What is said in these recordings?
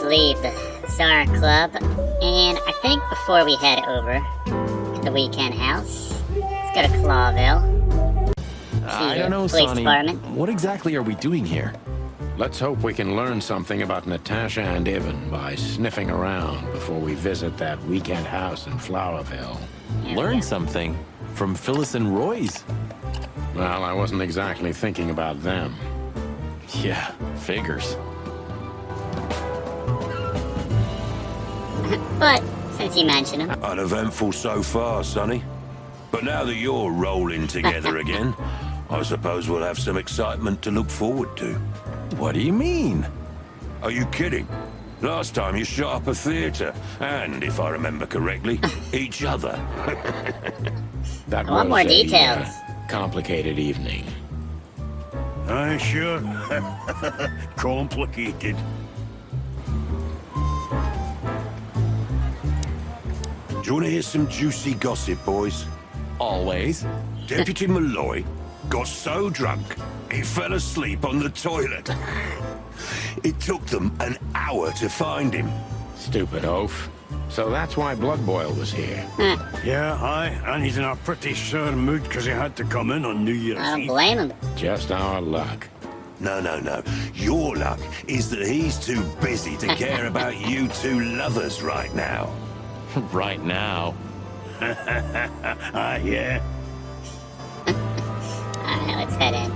leave the Czar Club, and I think before we head over to the weekend house, let's go to Clawville. I don't know, Police Sonny. Department. What exactly are we doing here? Let's hope we can learn something about Natasha and Ivan by sniffing around before we visit that weekend house in Flowerville. Learn something from Phyllis and Roy's. Well, I wasn't exactly thinking about them. Yeah, figures. But since you mentioned him, Uneventful so far, Sonny. But now that you're rolling together again, I suppose we'll have some excitement to look forward to. What do you mean? Are you kidding? Last time you shot up a theater, and, if I remember correctly, each other. That I want was more details. Complicated evening. Aye, sure. Complicated. Do you want to hear some juicy gossip, boys? Always. Deputy Malloy got so drunk, he fell asleep on the toilet. It took them an hour to find him. Stupid oaf. So that's why Blood Boil was here. Yeah, aye, and he's in a pretty sore mood because he had to come in on New Year's I don't Eve. blame him. Just our luck. No. Your luck is that he's too busy to care about you two lovers right now. Right now. Ah, yeah. Alright, let's head in.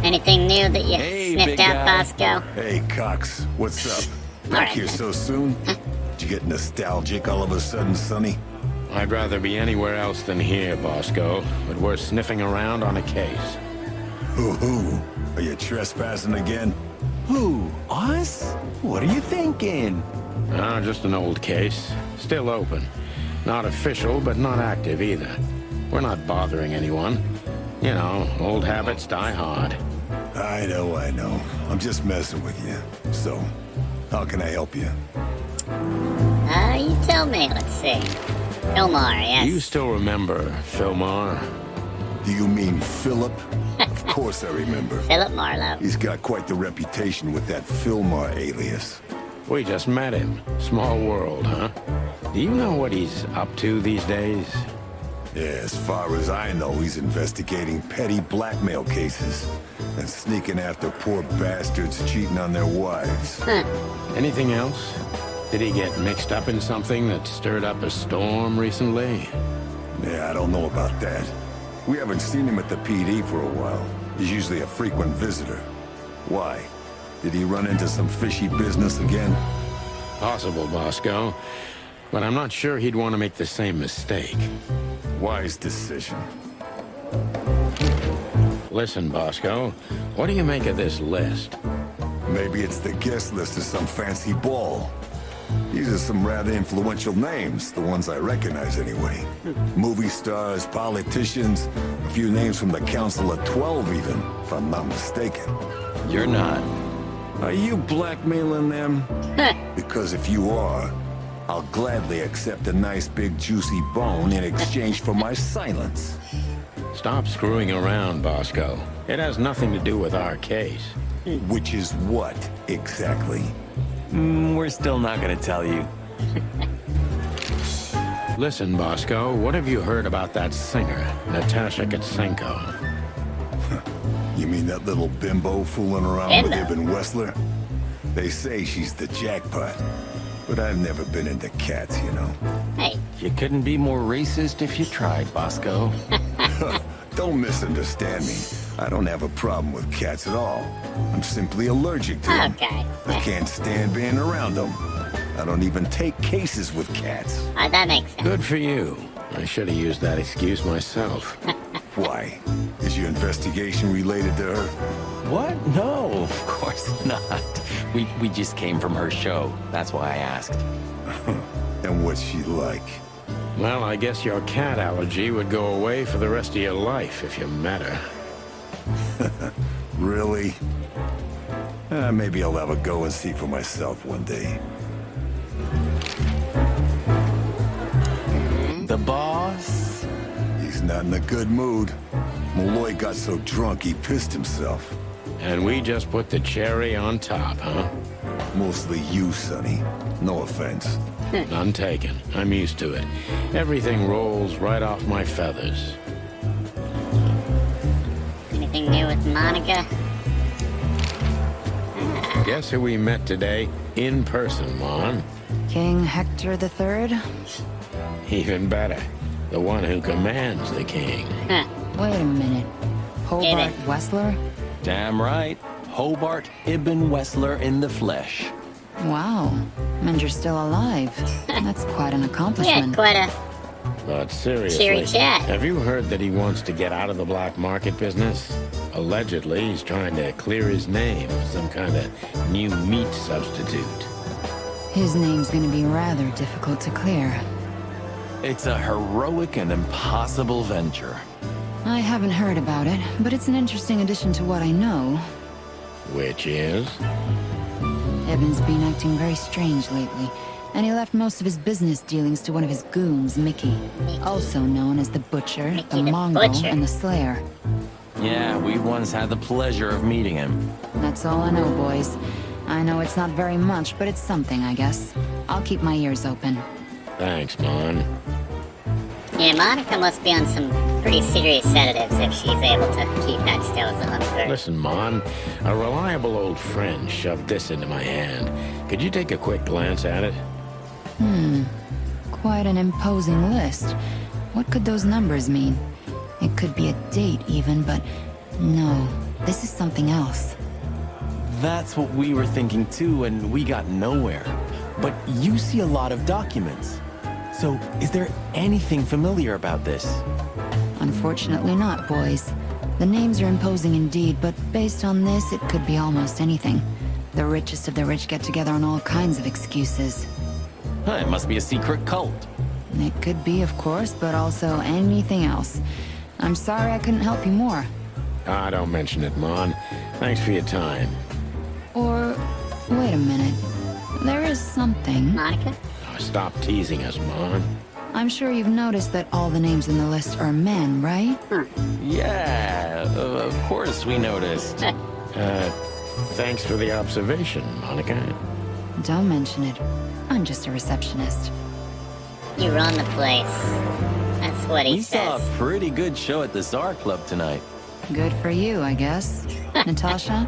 Anything new that you Hey, sniffed big out, guy. Bosco? Hey, Cox, what's up? All Back right, here then. so soon? Did you get nostalgic all of a sudden, Sonny? I'd rather be anywhere else than here, Bosco, but we're sniffing around on a case. Hoo-hoo. Are you trespassing again? Who? Us? What are you thinking? Ah, just an old case. Still open. Not official, but not active either. We're not bothering anyone. You know, old habits die hard. I know. I'm just messing with you. So, how can I help you? You tell me. Let's see. Filmar, yes. You still remember Filmar? Do you mean Philip? Of course I remember. Philip Marlowe. He's got quite the reputation with that Filmar alias. We just met him. Small world, huh? Do you know what he's up to these days? Yeah, as far as I know, he's investigating petty blackmail cases and sneaking after poor bastards cheating on their wives. Anything else? Did he get mixed up in something that stirred up a storm recently? Yeah, I don't know about that. We haven't seen him at the PD for a while. He's usually a frequent visitor. Why? Did he run into some fishy business again? Possible, Bosco. But I'm not sure he'd want to make the same mistake. Wise decision. Listen, Bosco, what do you make of this list? Maybe it's the guest list of some fancy ball. These are some rather influential names, the ones I recognize anyway. Movie stars, politicians, a few names from the Council of 12 even, if I'm not mistaken. You're not. Are you blackmailing them? Because if you are, I'll gladly accept a nice big juicy bone in exchange for my silence. Stop screwing around, Bosco. It has nothing to do with our case. Which is what, exactly? We're still not gonna tell you. Listen, Bosco, what have you heard about that singer, Natasha Catzenko? You mean that little bimbo fooling around with Bimbo? Ibn Wessler? They say she's the jackpot, but I've never been into cats, you know. Hey, You couldn't be more racist if you tried, Bosco. Don't misunderstand me. I don't have a problem with cats at all. I'm simply allergic to them. okay. I can't stand being around them. I don't even take cases with cats. That makes sense. Good for you. I should have used that excuse myself. Why? Is your investigation related to her? What? No, of course not. We just came from her show. That's why I asked. And what's she like? Well, I guess your cat allergy would go away for the rest of your life if you met her. Really? Maybe I'll have a go and see for myself one day. The boss? He's not in a good mood. Malloy got so drunk he pissed himself. And we just put the cherry on top, huh? Mostly you, Sonny. No offense. None taken. I'm used to it. Everything rolls right off my feathers. Anything new with Monica? Guess who we met today? In person, Mon. King Hector III? Even better. The one who commands the king. Huh. Wait a minute. Hobart David. Wessler? Damn right. Hobart Ibn Wessler in the flesh. Wow. And you're still alive. That's quite an Yeah, accomplishment. quite a... But seriously, Cheery chat. have you heard that he wants to get out of the black market business? Allegedly, he's trying to clear his name, some kind of new meat substitute. His name's gonna be rather difficult to clear. It's a heroic and impossible venture. I haven't heard about it, but it's an interesting addition to what I know. Which is? Evan's been acting very strange lately, and he left most of his business dealings to one of his goons, Mickey. Also known as the Butcher, Mickey the the Mongol, Butcher. and the Slayer. Yeah, we once had the pleasure of meeting him. That's all I know, boys. I know it's not very much, but it's something, I guess. I'll keep my ears open. Thanks, Mon. Yeah, Monica must be on some pretty serious sedatives if she's able to keep that still as a hunger. Listen, Mon, a reliable old friend shoved this into my hand. Could you take a quick glance at it? Quite an imposing list. What could those numbers mean? It could be a date even, but no, this is something else. That's what we were thinking too, and we got nowhere. But you see a lot of documents. So, is there anything familiar about this? Unfortunately not, boys. The names are imposing indeed, but based on this, it could be almost anything. The richest of the rich get together on all kinds of excuses. Huh, it must be a secret cult. It could be, of course, but also anything else. I'm sorry I couldn't help you more. Ah, don't mention it, Mon. Thanks for your time. Or, wait a minute. There is something. Monica? Oh, stop teasing us, Mon. I'm sure you've noticed that all the names in the list are men, right? Yeah, of course we noticed. Thanks for the observation, Monica. Don't mention it. I'm just a receptionist. You run the place. That's what he We saw says. a pretty good show at the Czar Club tonight. Good for you, I guess. Natasha?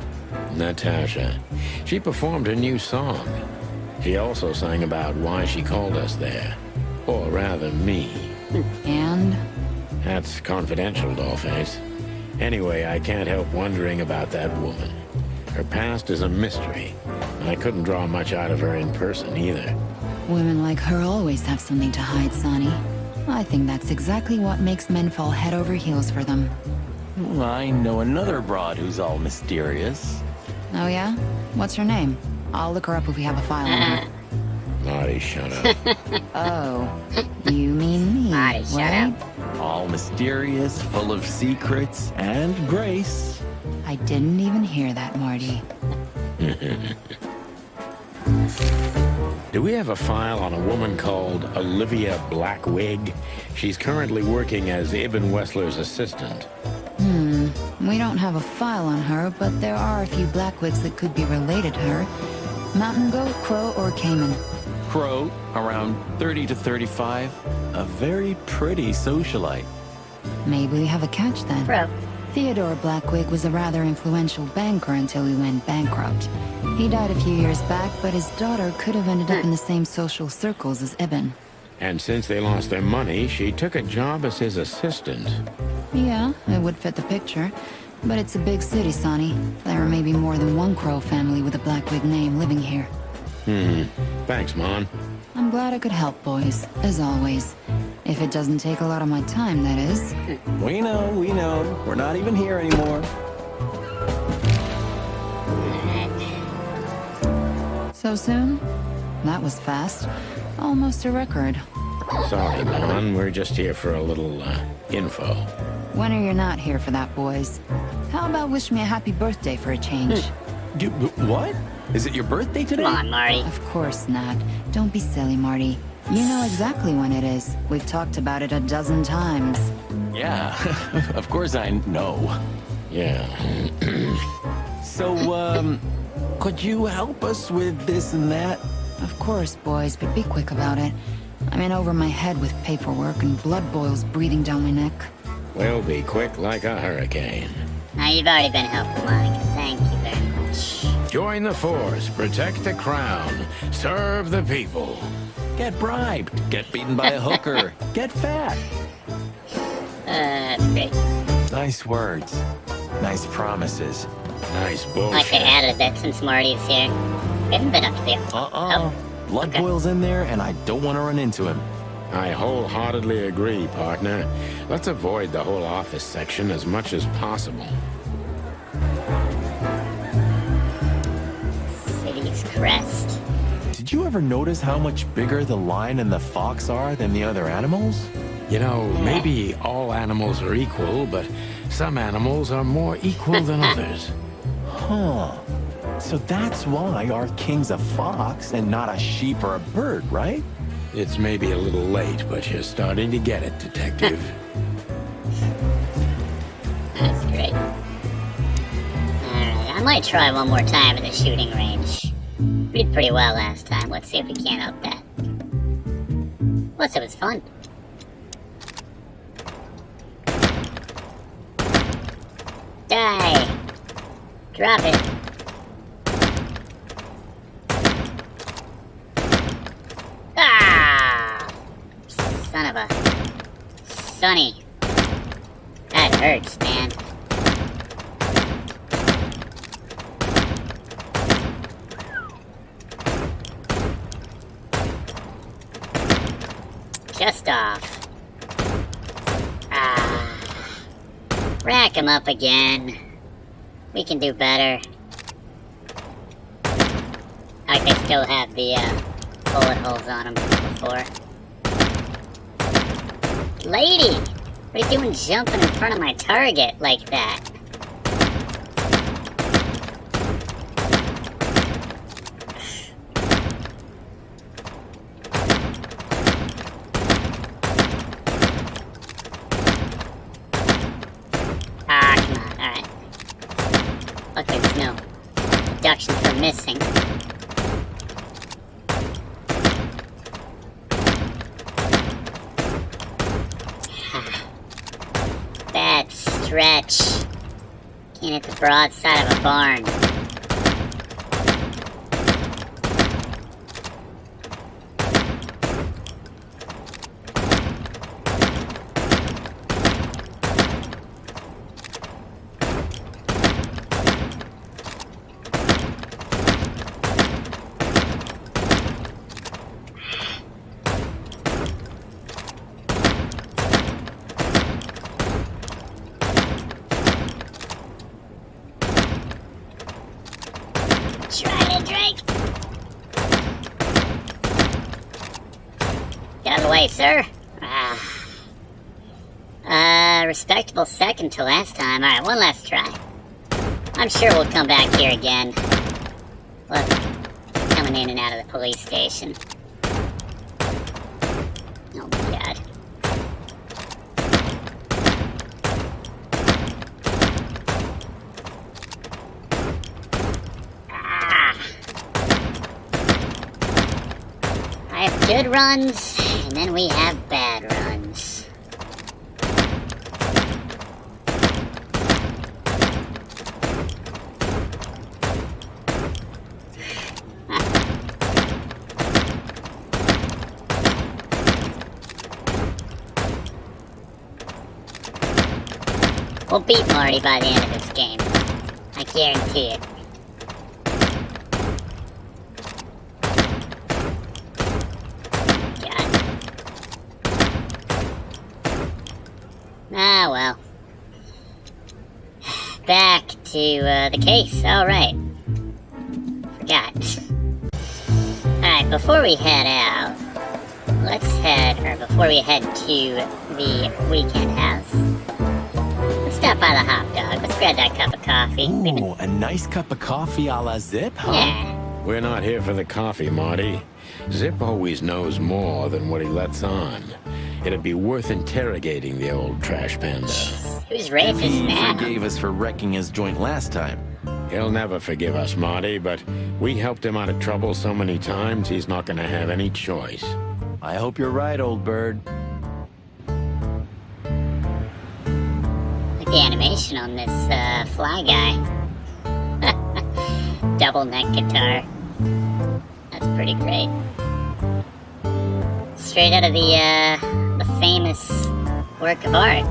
Natasha. She performed her new song. She also sang about why she called us there. Or rather, me. And? That's confidential, Dollface. Anyway, I can't help wondering about that woman. Her past is a mystery, and I couldn't draw much out of her in person either. Women like her always have something to hide, Sonny. I think that's exactly what makes men fall head over heels for them. I know another broad who's all mysterious. Oh yeah? What's her name? I'll look her up if we have a file on her. Marty, shut up. Oh, you mean me, Marty, shut right? up. All mysterious, full of secrets, and grace. I didn't even hear that, Marty. Do we have a file on a woman called Olivia Blackwig? She's currently working as Ibn Wessler's assistant. We don't have a file on her, but there are a few Blackwigs that could be related to her. Mountain goat, crow, or caiman. Crow, around 30 to 35. A very pretty socialite. Maybe we have a catch then. Bro. Theodore Blackwig was a rather influential banker until he went bankrupt. He died a few years back, but his daughter could have ended up in the same social circles as Ibn. And since they lost their money, she took a job as his assistant. Yeah, it would fit the picture. But it's a big city, Sonny. There may be more than one Crow family with a Blackwig name living here. Thanks, Mon. I'm glad I could help, boys, as always. If it doesn't take a lot of my time, that is. We know, we know. We're not even here anymore. So soon? That was fast. Almost a record. Sorry, Mon. We're just here for a little, info. When are you not here for that, boys? How about wish me a happy birthday for a change? What? Is it your birthday today? Come on, Marty. Of course not. Don't be silly, Marty. You know exactly when it is. We've talked about it a dozen times. Yeah, of course I know. Yeah. So, could you help us with this and that? Of course, boys, but be quick about it. I'm in over my head with paperwork and blood boils breathing down my neck. We'll be quick like a hurricane. Now, you've already been helpful, Monica. Thank you very much. Join the force, protect the crown, serve the people. Get bribed, get beaten by a hooker, get fat. Great. Nice words. Nice promises. Nice Like bullshit. they added that since Marty's here. We haven't been up to the... Blood okay. boils in there, and I don't want to run into him. I wholeheartedly agree, partner. Let's avoid the whole office section as much as possible. City's crest. Did you ever notice how much bigger the lion and the fox are than the other animals? You know, maybe all animals are equal, but some animals are more equal than others. Huh. So that's why our king's a fox and not a sheep or a bird, right? It's maybe a little late, but you're starting to get it, Detective. That's great. Alright, I might try one more time at the shooting range. We did pretty well last time. Let's see if we can't up that. Plus, it was fun. Die! Drop it. Ah! Son of a... Sonny. That hurts, man. Just off. Ah. Rack him up again. We can do better. Like they still have the bullet holes on them from before. Lady! What are you doing jumping in front of my target like that? Ah, come on, alright. Luckily there's no deduction for missing. Bad stretch. Can't hit the broadside of a barn. Try it, Drake! Get out of the way, sir! Respectable second to last time. Alright, one last try. I'm sure we'll come back here again. Look, coming in and out of the police station. Oh my god. I have good runs, and then we have bad runs. We'll beat Marty by the end of this game. I guarantee it. Ah, well. Back to the case. Alright. Forgot. Alright, before we head out, before we head to the weekend house, let's stop by the hot dog. Let's grab that cup of coffee. Ooh, a nice cup of coffee a la Zipp, huh? Yeah. We're not here for the coffee, Marty. Zipp always knows more than what he lets on. It'd be worth interrogating the old trash panda. Who's racist He now? forgave us for wrecking his joint last time. He'll never forgive us, Marty, but we helped him out of trouble so many times, he's not gonna have any choice. I hope you're right, old bird. Like the animation on this fly guy. Double neck guitar. That's pretty great. Straight out of the famous work of art.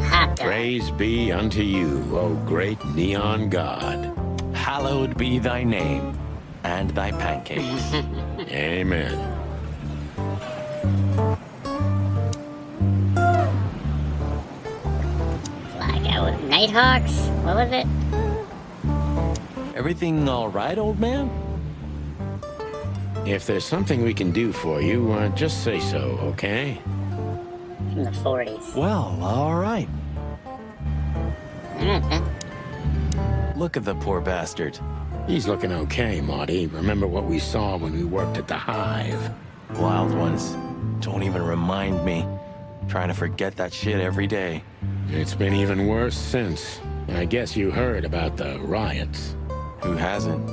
Hot dog. Praise be unto you, O great neon god. Hallowed be thy name, and thy pancakes. Amen. Fly guy with Nighthawks? What was it? Everything all right, old man? If there's something we can do for you, just say so, okay? From the 40s. Well, all right. Alright then. Look at the poor bastard. He's looking okay, Marty. Remember what we saw when we worked at the Hive? Wild ones. Don't even remind me. Trying to forget that shit every day. It's been even worse since. I guess you heard about the riots. Who hasn't?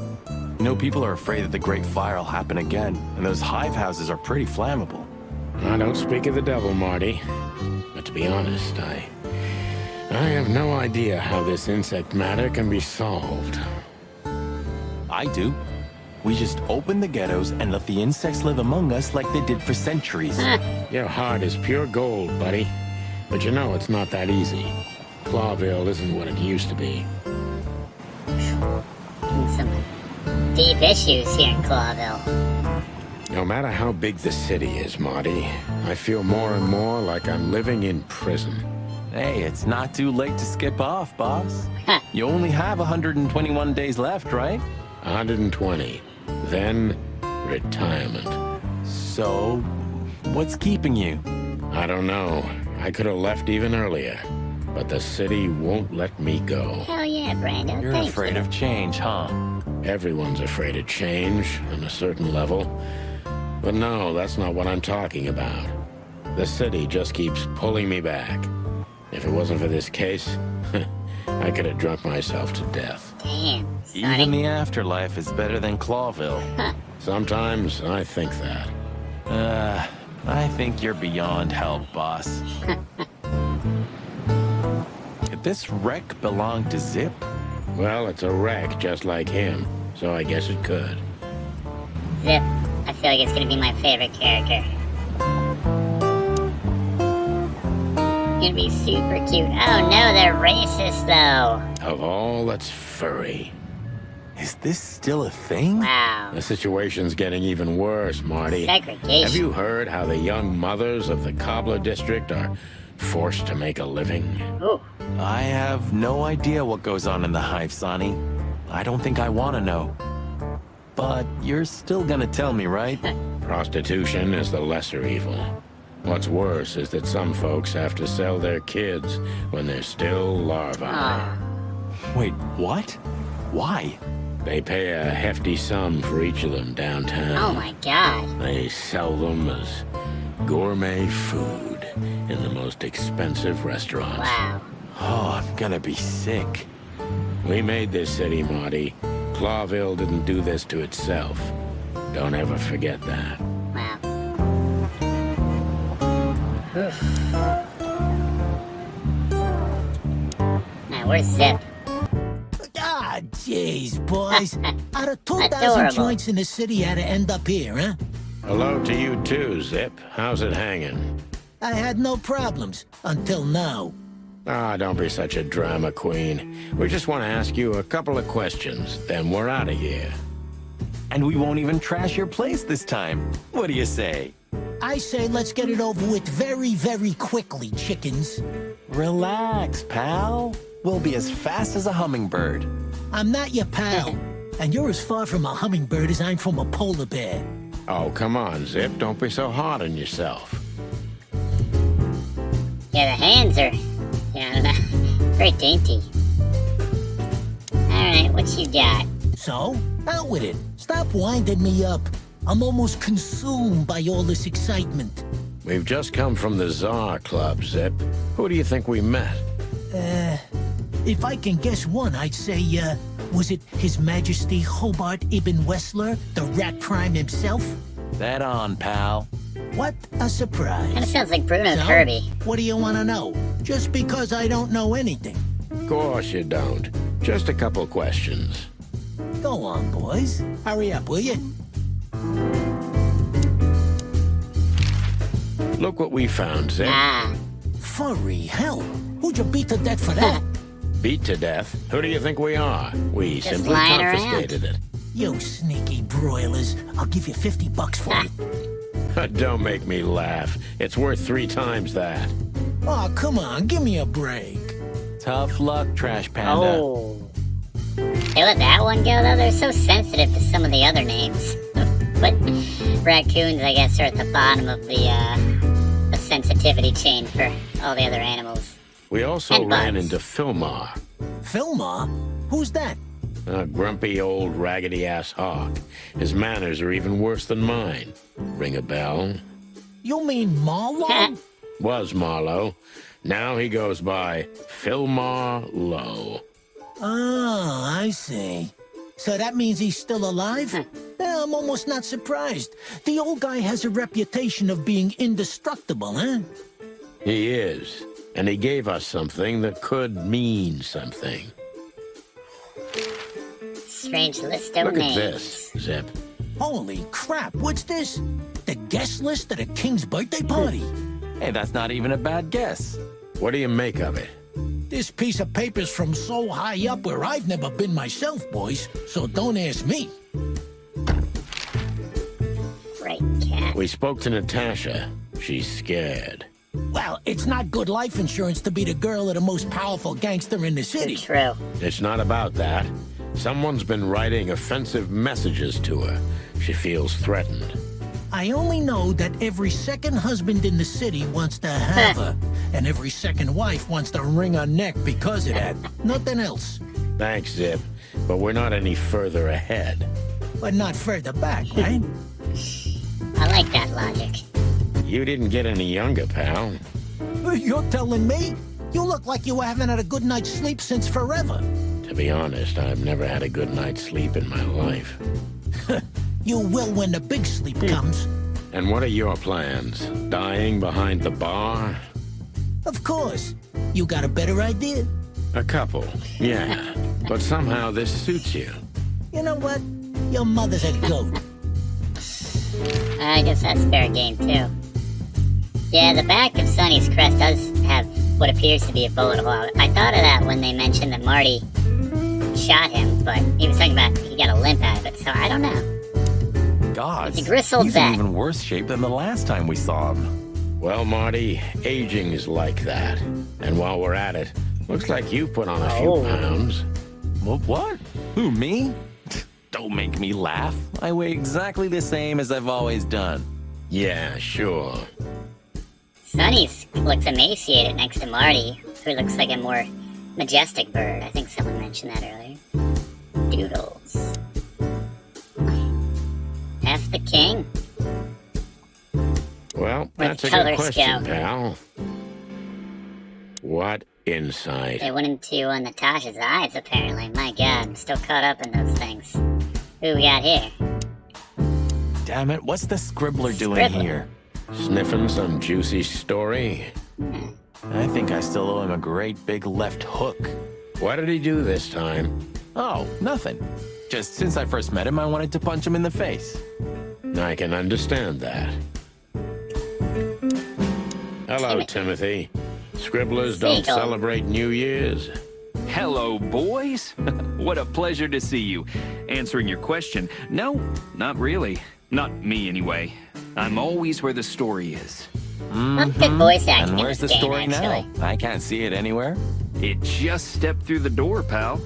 You know, people are afraid that the Great Fire will happen again, and those hive houses are pretty flammable. I don't speak of the devil, Marty. But to be honest, I have no idea how this insect matter can be solved. I do. We just open the ghettos and let the insects live among us like they did for centuries. Your heart is pure gold, buddy. But you know it's not that easy. Clawville isn't what it used to be. Some deep issues here in Clawville. No matter how big the city is, Marty, I feel more and more like I'm living in prison. Hey, it's not too late to skip off, boss. You only have 121 days left, right? 120. Then, retirement. So, what's keeping you? I don't know. I could have left even earlier. But the city won't let me go. Hell yeah, Brando. You're Thank afraid you. of change, huh? Everyone's afraid of change on a certain level. But no, that's not what I'm talking about. The city just keeps pulling me back. If it wasn't for this case, I could have drunk myself to death. Damn, Even Sonny. the afterlife is better than Clawville. Sometimes I think that. I think you're beyond help, boss. Could this wreck belong to Zipp? Well, it's a wreck just like him, so I guess it could. Zipp. I feel like it's gonna be my favorite character. Gonna be super cute. Oh no, they're racist though. Of all that's furry. Is this still a thing? Wow. The situation's getting even worse, Marty. Segregation. Have you heard how the young mothers of the Cobbler District are forced to make a living? Ooh. I have no idea what goes on in the hive, Sonny. I don't think I want to know. But you're still gonna tell me, right? Prostitution is the lesser evil. What's worse is that some folks have to sell their kids when they're still larvae. Aw. Wait, what? Why? They pay a hefty sum for each of them downtown. Oh my god. They sell them as gourmet food in the most expensive restaurants. Wow. Oh, I'm gonna be sick. We made this city, Marty. Clawville didn't do this to itself. Don't ever forget that. Wow. Now, where's Zipp? Ah, jeez, boys. Out of 2,000 Adorable. joints in the city, had to end up here, huh? Hello to you too, Zipp. How's it hanging? I had no problems, until now. Ah, don't be such a drama queen. We just want to ask you a couple of questions, then we're out of here. And we won't even trash your place this time. What do you say? I say let's get it over with very, very quickly, chickens. Relax, pal. We'll be as fast as a hummingbird. I'm not your pal, and you're as far from a hummingbird as I'm from a polar bear. Oh, come on, Zipp. Don't be so hard on yourself. Yeah, the hands are, yeah, I don't know, very dainty. Alright, what you got? So, out with it. Stop winding me up. I'm almost consumed by all this excitement. We've just come from the Czar Club, Zipp. Who do you think we met? If I can guess one, I'd say, Was it His Majesty Hobart Ibn Wessler, the Rat Prime himself? That on, pal. What a surprise. Kinda sounds like Bruno So, Kirby. what do you want to know? Just because I don't know anything. Of course you don't. Just a couple questions. Go on, boys. Hurry up, will you? Look what we found, Zipp. Ah, Furry hell. Who'd you beat to death for that? Beat to death? Who do you think we are? We Just simply lying confiscated it. You sneaky broilers. I'll give you $50 for it. Don't make me laugh. It's worth 3 times that. Oh, come on. Give me a break. Tough luck, Trash Panda. oh. They let that one go, though? They're so sensitive to some of the other names. But raccoons, I guess, are at the bottom of the sensitivity chain for all the other animals. We also And ran bugs. into Filmar, Filmar? Who's that? a grumpy old raggedy-ass hawk. His manners are even worse than mine. Ring a bell? You mean Marlowe? Was Marlowe. Now he goes by Filmar Lowe. Oh, I see. So that means he's still alive? I'm almost not surprised. The old guy has a reputation of being indestructible, huh? He is. And he gave us something that could mean something. Strange list of Look names. at this, Zipp. Holy crap, what's this? The guest list at a king's birthday party? Hey, that's not even a bad guess. What do you make of it? This piece of paper's from so high up where I've never been myself, boys, so don't ask me. Right, cat. We spoke to Natasha. She's scared. Well, it's not good life insurance to be the girl of the most powerful gangster in the city. True. It's not about that. Someone's been writing offensive messages to her. She feels threatened. I only know that every second husband in the city wants to have her, and every second wife wants to wring her neck because of that. Nothing else. Thanks, Zipp, but we're not any further ahead. But not further back, right? I like that logic. You didn't get any younger, pal. You're telling me? You look like you haven't had a good night's sleep since forever. To be honest, I've never had a good night's sleep in my life. You will when the big sleep comes. And what are your plans? Dying behind the bar? Of course. You got a better idea? A couple, yeah. But somehow this suits you. You know what? Your mother's a goat. I guess that's fair game, too. Yeah, the back of Sonny's crest does have what appears to be a bullet hole. I thought of that when they mentioned that Marty shot him, but he was talking about he got a limp out of it, so I don't know. God, It's a gristled he's vet. in even worse shape than the last time we saw him. Well, Marty, aging is like that. And while we're at it, looks like you've put on a few pounds. Well, what? Who, me? Don't make me laugh. I weigh exactly the same as I've always done. Yeah, sure. Sonny looks emaciated next to Marty, who looks like a more majestic bird. I think someone mentioned that earlier. Doodles. F the king. Well, Where that's the a good colors question, go. pal. What insight? They went into Natasha's eyes, apparently. My god, I'm still caught up in those things. Who we got here? Damn it, what's the scribbler doing Scribbler? here? Sniffing some juicy story? I think I still owe him a great big left hook. What did he do this time? Oh, nothing. Just since I first met him, I wanted to punch him in the face. I can understand that. Hello, Timothy. Scribblers don't Seagull. celebrate New Year's. Hello, boys. What a pleasure to see you. Answering your question, no, not really. Not me, anyway. I'm always where the story is. Not good voice acting And in where's the this game, story actually. now? I can't see it anywhere. It just stepped through the door, pal.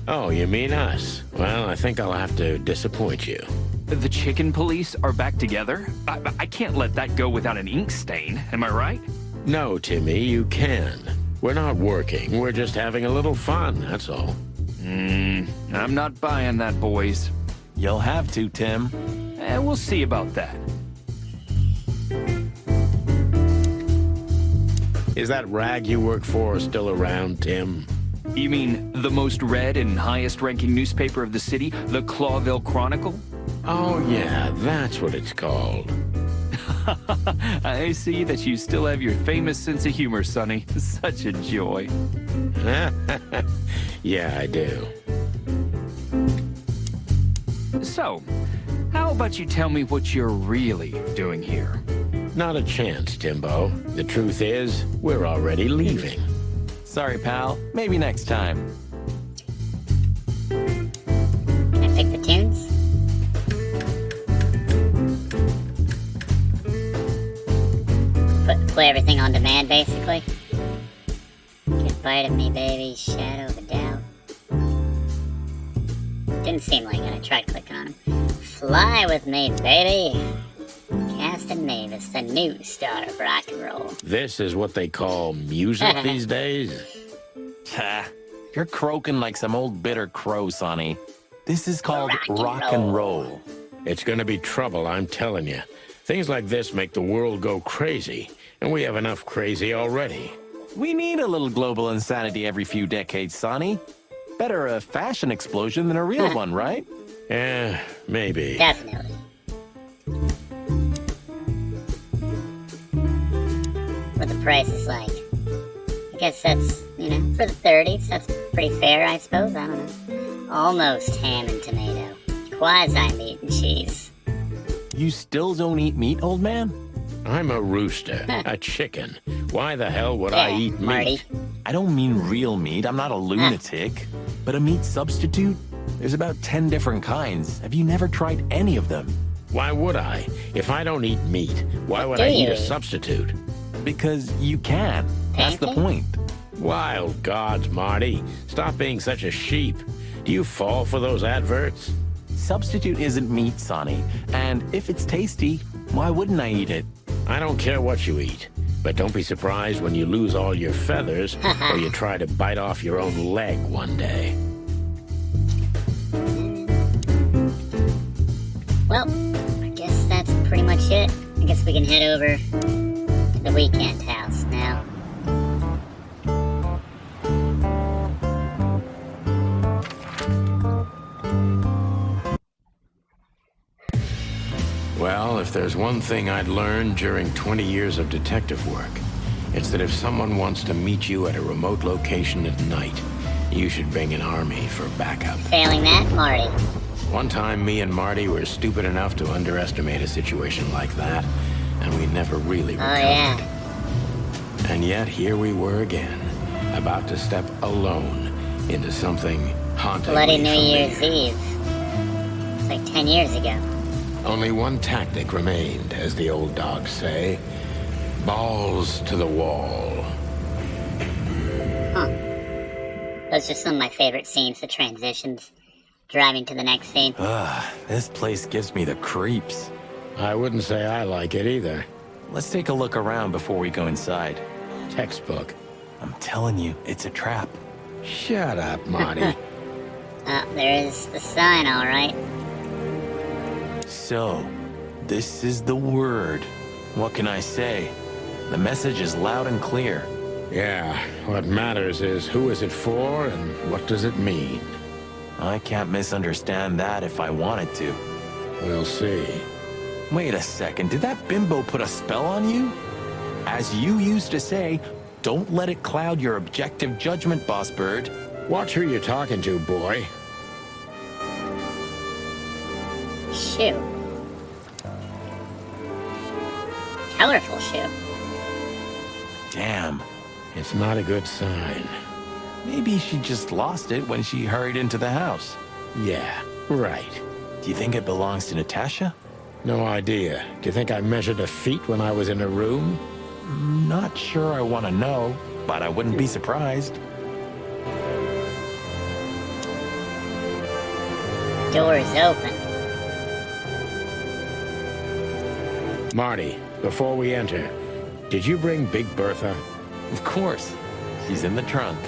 Oh, you mean us? Well, I think I'll have to disappoint you. The chicken police are back together? I can't let that go without an ink stain, am I right? No, Timmy, you can. We're not working. We're just having a little fun, that's all. I'm not buying that, boys. You'll have to, Tim. We'll see about that. Is that rag you work for still around, Tim? You mean the most read and highest-ranking newspaper of the city, the Clawville Chronicle? Oh, yeah, that's what it's called. I see that you still have your famous sense of humor, Sonny. Such a joy. Yeah, I do. So, how about you tell me what you're really doing here? Not a chance, Timbo. The truth is, we're already leaving. Sorry, pal. Maybe next time. Can I pick the tunes? Play everything on demand, basically. Get bite of me, baby. Shadow of a doubt. Didn't seem like it. I tried clicking on him. Fly with me, baby. Caston Mavis, the new star of rock and roll. This is what they call music these days? Ha, you're croaking like some old bitter crow, Sonny. This is called rock and roll. It's gonna be trouble, I'm telling you. Things like this make the world go crazy, and we have enough crazy already. We need a little global insanity every few decades, Sonny. Better a fashion explosion than a real one, right? Yeah, maybe. Definitely. What the price is like. I guess that's, you know, for the 30s, that's pretty fair, I suppose. I don't know. Almost ham and tomato. Quasi meat and cheese. You still don't eat meat, old man? I'm a rooster, a chicken. Why the hell would I eat Marty. meat? I don't mean real meat. I'm not a lunatic. But a meat substitute? There's about 10 different kinds. Have you never tried any of them? Why would I? If I don't eat meat, why would do I eat you a eat? substitute? Because you can. That's the Pancake? point. Wild gods, Marty. Stop being such a sheep. Do you fall for those adverts? Substitute isn't meat, Sonny. And if it's tasty, why wouldn't I eat it? I don't care what you eat, but don't be surprised when you lose all your feathers or you try to bite off your own leg one day. Well, I guess that's pretty much it. I guess we can head over to the weekend house now. Well, if there's one thing I'd learned during 20 years of detective work, it's that if someone wants to meet you at a remote location at night, you should bring an army for backup. Failing that, Marty. One time, me and Marty were stupid enough to underestimate a situation like that, and we never really Oh, recovered. yeah. And yet, here we were again, about to step alone into something hauntingly Bloody New familiar. Year's Eve. It's like 10 years ago. Only one tactic remained, as the old dogs say. Balls to the wall. Huh. Those are some of my favorite scenes, the transitions. Driving to the next scene. This place gives me the creeps. I wouldn't say I like it either. Let's take a look around before we go inside. Textbook. I'm telling you, it's a trap. Shut up, Marty. There is the sign, all right. So, this is the word. What can I say? The message is loud and clear. Yeah, what matters is who is it for and what does it mean? I can't misunderstand that if I wanted to. We'll see. Wait a second, did that bimbo put a spell on you? As you used to say, don't let it cloud your objective judgment, Boss Bird. Watch who you're talking to, boy. Shoe. Colorful shoe. Damn. It's not a good sign. Maybe she just lost it when she hurried into the house. Yeah, right. Do you think it belongs to Natasha? No idea. Do you think I measured her feet when I was in her room? Not sure I want to know, but I wouldn't be surprised. Doors open. Marty, before we enter, did you bring Big Bertha? Of course. She's in the trunk.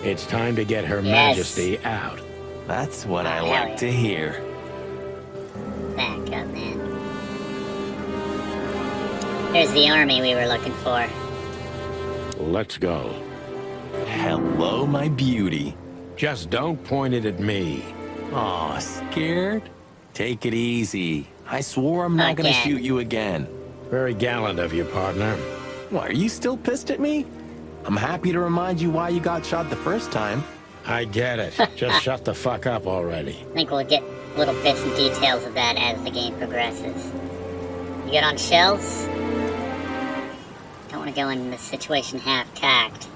It's time to get Her Yes. Majesty out. That's what I hell like yeah. to hear. Back up, man. Here's the army we were looking for. Let's go. Hello, my beauty. Just don't point it at me. Aw, scared? Take it easy. I swore I'm not gonna Again. shoot you again. Very gallant of you, partner. What, are you still pissed at me? I'm happy to remind you why you got shot the first time. I get it. Just shut the fuck up already. I think we'll get little bits and details of that as the game progresses. You good on shells? Don't want to go in this situation half-cocked.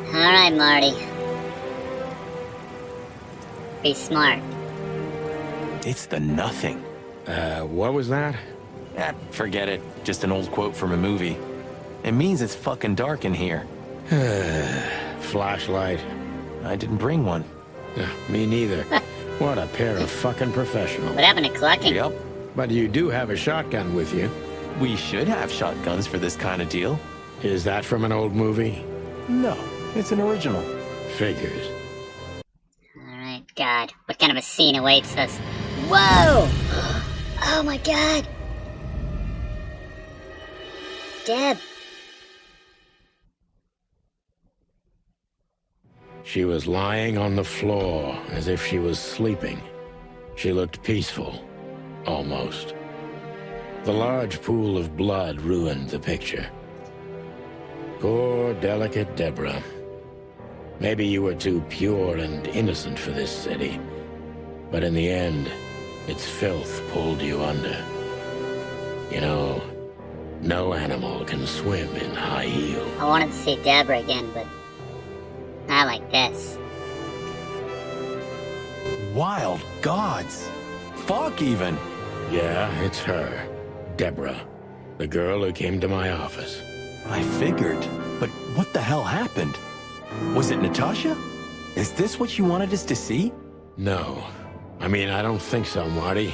Alright, Marty. Be smart. It's the nothing. What was that? Forget it. Just an old quote from a movie. It means it's fucking dark in here. Flashlight. I didn't bring one. Me neither. What a pair of fucking professionals. What happened to clucking? Yep. But you do have a shotgun with you. We should have shotguns for this kind of deal. Is that from an old movie? No, it's an original. Figures. Alright, God. What kind of a scene awaits us? Whoa! Oh my God! Deb! She was lying on the floor as if she was sleeping. She looked peaceful. Almost. The large pool of blood ruined the picture. Poor, delicate Deborah. Maybe you were too pure and innocent for this city. But in the end, its filth pulled you under. You know, no animal can swim in high heels. I wanted to see Deborah again, but not like this. Wild gods. Fuck even. Yeah, it's her. Deborah. The girl who came to my office. I figured. But what the hell happened? Was it Natasha? Is this what you wanted us to see? No. I mean, I don't think so, Marty.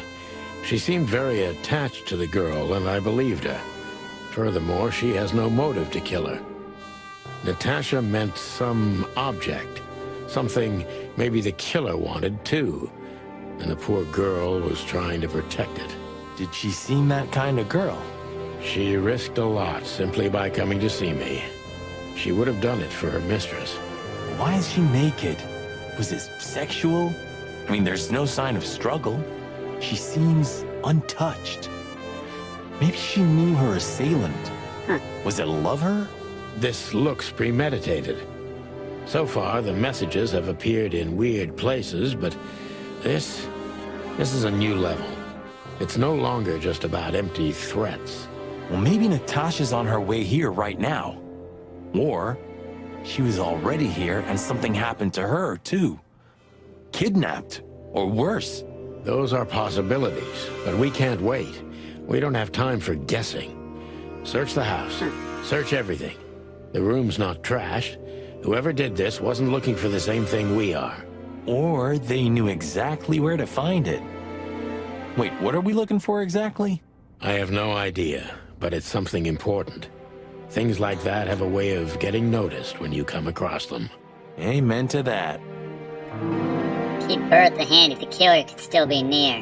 She seemed very attached to the girl, and I believed her. Furthermore, she has no motive to kill her. Natasha meant some object. Something maybe the killer wanted, too. And the poor girl was trying to protect it. Did she seem that kind of girl? She risked a lot simply by coming to see me. She would have done it for her mistress. Why is she naked? Was it sexual? I mean, there's no sign of struggle. She seems untouched. Maybe she knew her assailant. Was it love her? This looks premeditated. So far, the messages have appeared in weird places, but this is a new level. It's no longer just about empty threats. Well, maybe Natasha's on her way here right now. Or she was already here and something happened to her, too. Kidnapped, or worse. Those are possibilities, but we can't wait. We don't have time for guessing. Search the house. Search everything. The room's not trashed. Whoever did this wasn't looking for the same thing we are. Or they knew exactly where to find it. Wait, what are we looking for exactly? I have no idea, but it's something important. Things like that have a way of getting noticed when you come across them. Amen to that. Keep her at the handy, the killer could still be near.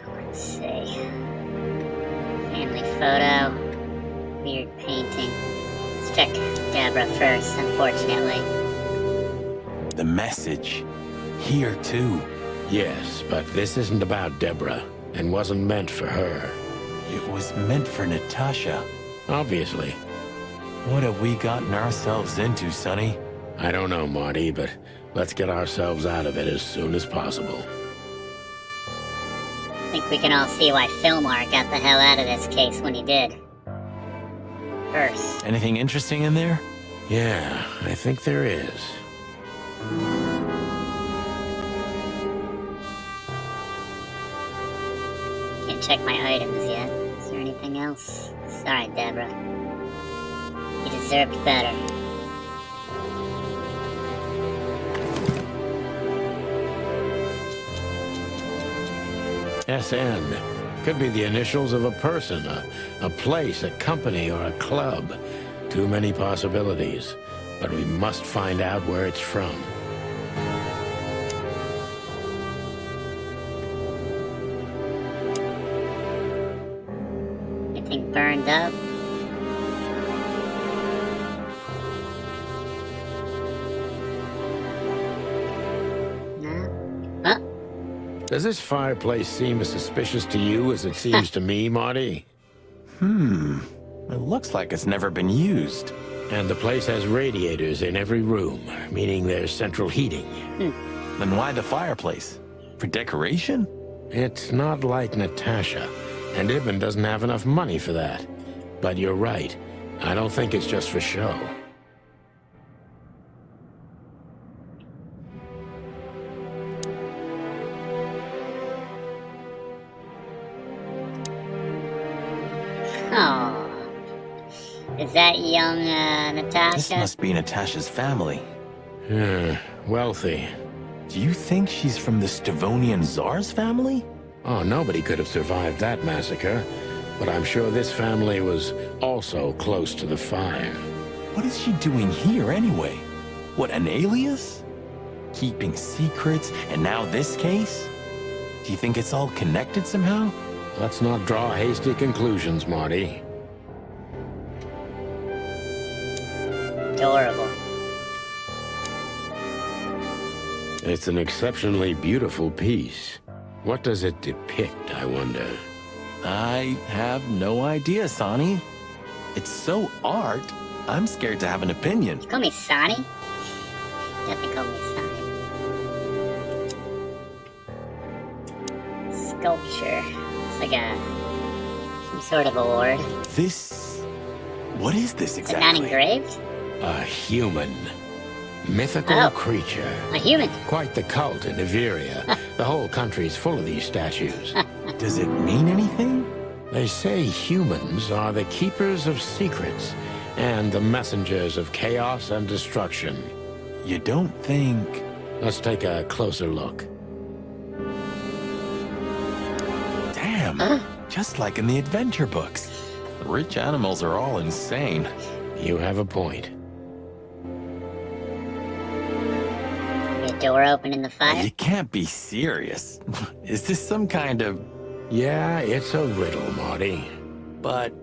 Let's see. Family photo. Weird painting. Let's check Deborah first, unfortunately. The message. Here, too. Yes, but this isn't about Deborah, and wasn't meant for her. It was meant for Natasha. Obviously. What have we gotten ourselves into, Sonny? I don't know, Marty, but let's get ourselves out of it as soon as possible. I think we can all see why Fillmore got the hell out of this case when he did. First. Anything interesting in there? Yeah, I think there is. Can't check my items yet. Is there anything else? Sorry, Deborah. You deserved better. SN. Could be the initials of a person, a place, a company, or a club. Too many possibilities. But we must find out where it's from. Anything burned up? Does this fireplace seem as suspicious to you as it seems to me, Marty? It looks like it's never been used. And the place has radiators in every room, meaning there's central heating. Then why the fireplace? For decoration? It's not like Natasha, and Ibn doesn't have enough money for that. But you're right. I don't think it's just for show. Oh. Is that young Natasha? This must be Natasha's family. Wealthy. Do you think she's from the Stavonian Tsar's family? Oh, nobody could have survived that massacre. But I'm sure this family was also close to the fire. What is she doing here anyway? What, an alias? Keeping secrets, and now this case? Do you think it's all connected somehow? Let's not draw hasty conclusions, Marty. Adorable. It's an exceptionally beautiful piece. What does it depict, I wonder? I have no idea, Sonny. It's so art, I'm scared to have an opinion. Call me Sonny? Definitely call me Sonny. Sculpture. It's like some sort of award. This... What is this Is it not exactly? engraved? A human. Mythical Oh. creature. A human. Quite the cult in Iveria. The whole country's full of these statues. Does it mean anything? They say humans are the keepers of secrets and the messengers of chaos and destruction. You don't think... Let's take a closer look. Damn, just like in the adventure books. Rich animals are all insane. You have a point. The door open in the fire? You can't be serious. Is this some kind of... Yeah, it's a riddle, Marty. But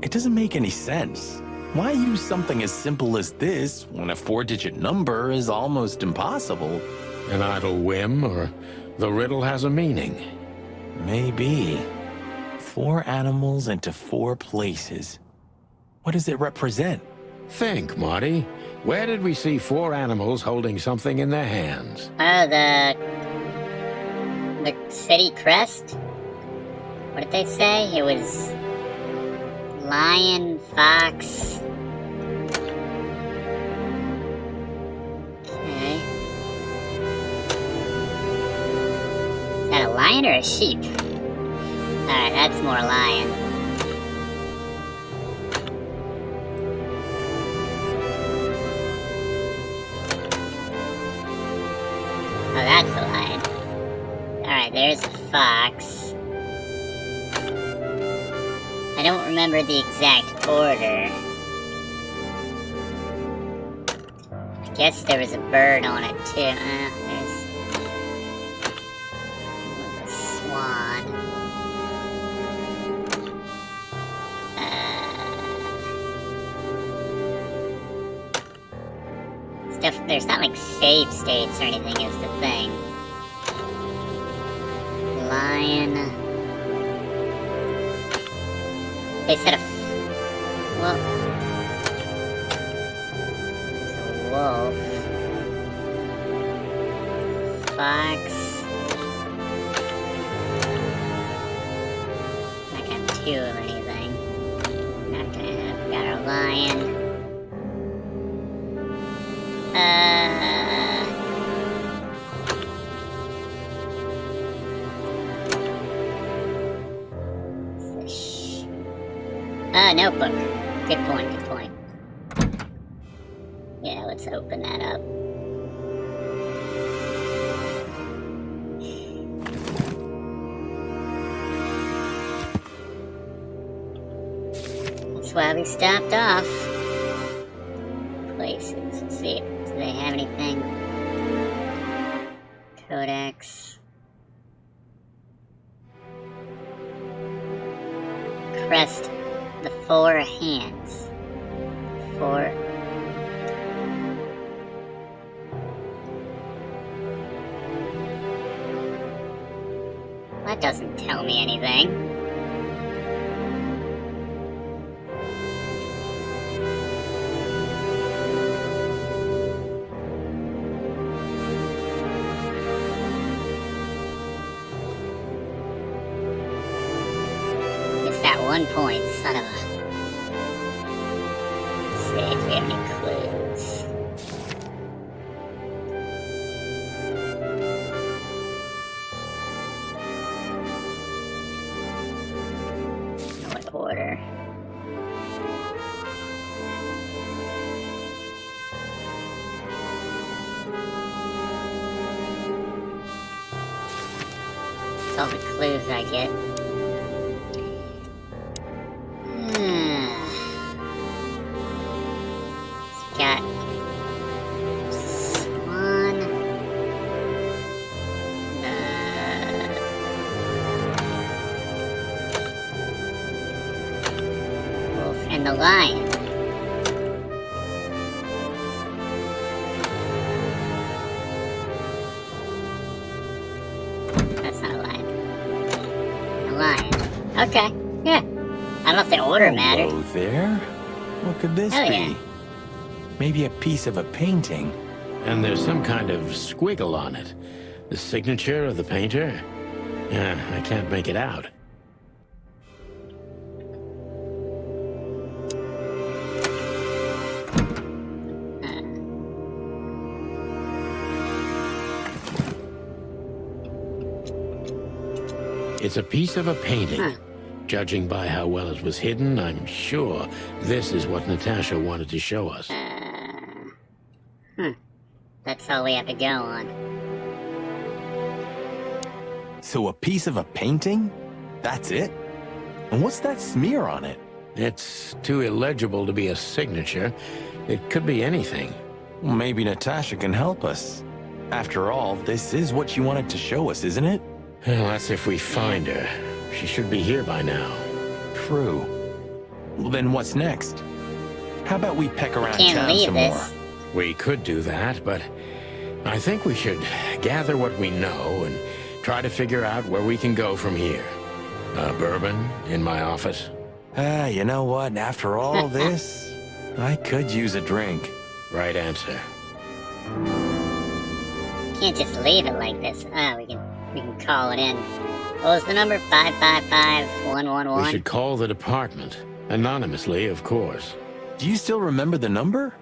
it doesn't make any sense. Why use something as simple as this when a 4-digit number is almost impossible? An idle whim, or the riddle has a meaning. Maybe. 4 animals into 4 places. What does it represent? Think, Marty. Where did we see 4 animals holding something in their hands? Oh, the city crest? What did they say? It was lion, fox. Okay. Is that a lion or a sheep? Alright, that's more lion. Oh, that's a lion. Alright, there's a fox. I don't remember the exact order. I guess there was a bird on it too. There's a swan. There's not like save states or anything is the thing. Lion. They said well, there's a wolf. Fox. Not gonna have 2 of anything. Not gonna have, got our lion. Notebook. Good point, good point. Yeah, let's open that up. That's why we stopped off. Places. Let's see. Do they have anything? Codex. Crest. The 4 hands. 4. that doesn't tell me anything. It's that 1 point, son of a... Let's see if we have any clues. What order? That's all the clues I get. It's got swan, wolf, and the lion. That's not a lion. A lion. Okay, yeah. I don't know if the order mattered. Hello there. What could this Hell be? yeah. Maybe a piece of a painting. And there's some kind of squiggle on it. The signature of the painter? I can't make it out. It's a piece of a painting. Huh. Judging by how well it was hidden, I'm sure this is what Natasha wanted to show us. That's all we have to go on. So a piece of a painting? That's it? And what's that smear on it? It's too illegible to be a signature. It could be anything. Well, maybe Natasha can help us. After all, this is what she wanted to show us, isn't it? Well, that's if we find her. She should be here by now. True. Well, then what's next? How about we peck around Can't town leave some this. more? We could do that, but I think we should gather what we know and try to figure out where we can go from here. Bourbon in my office? You know what? After all this, I could use a drink. Right answer. Can't just leave it like this. We can call it in. What was the number? 555-111? We should call the department. Anonymously, of course. Do you still remember the number?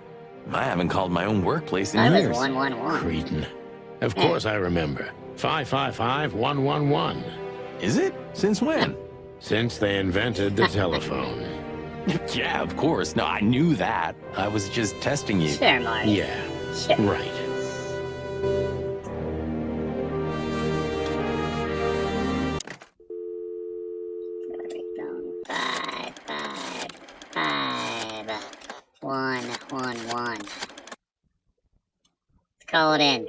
I haven't called my own workplace in I was years. 111. Cretin. Of course I remember. 555-111. Is it? Since when? Since they invented the telephone. Yeah, of course. No, I knew that. I was just testing you. Sure, Marty. Yeah, Sure. right. There we go. 555-111. Let's call it in.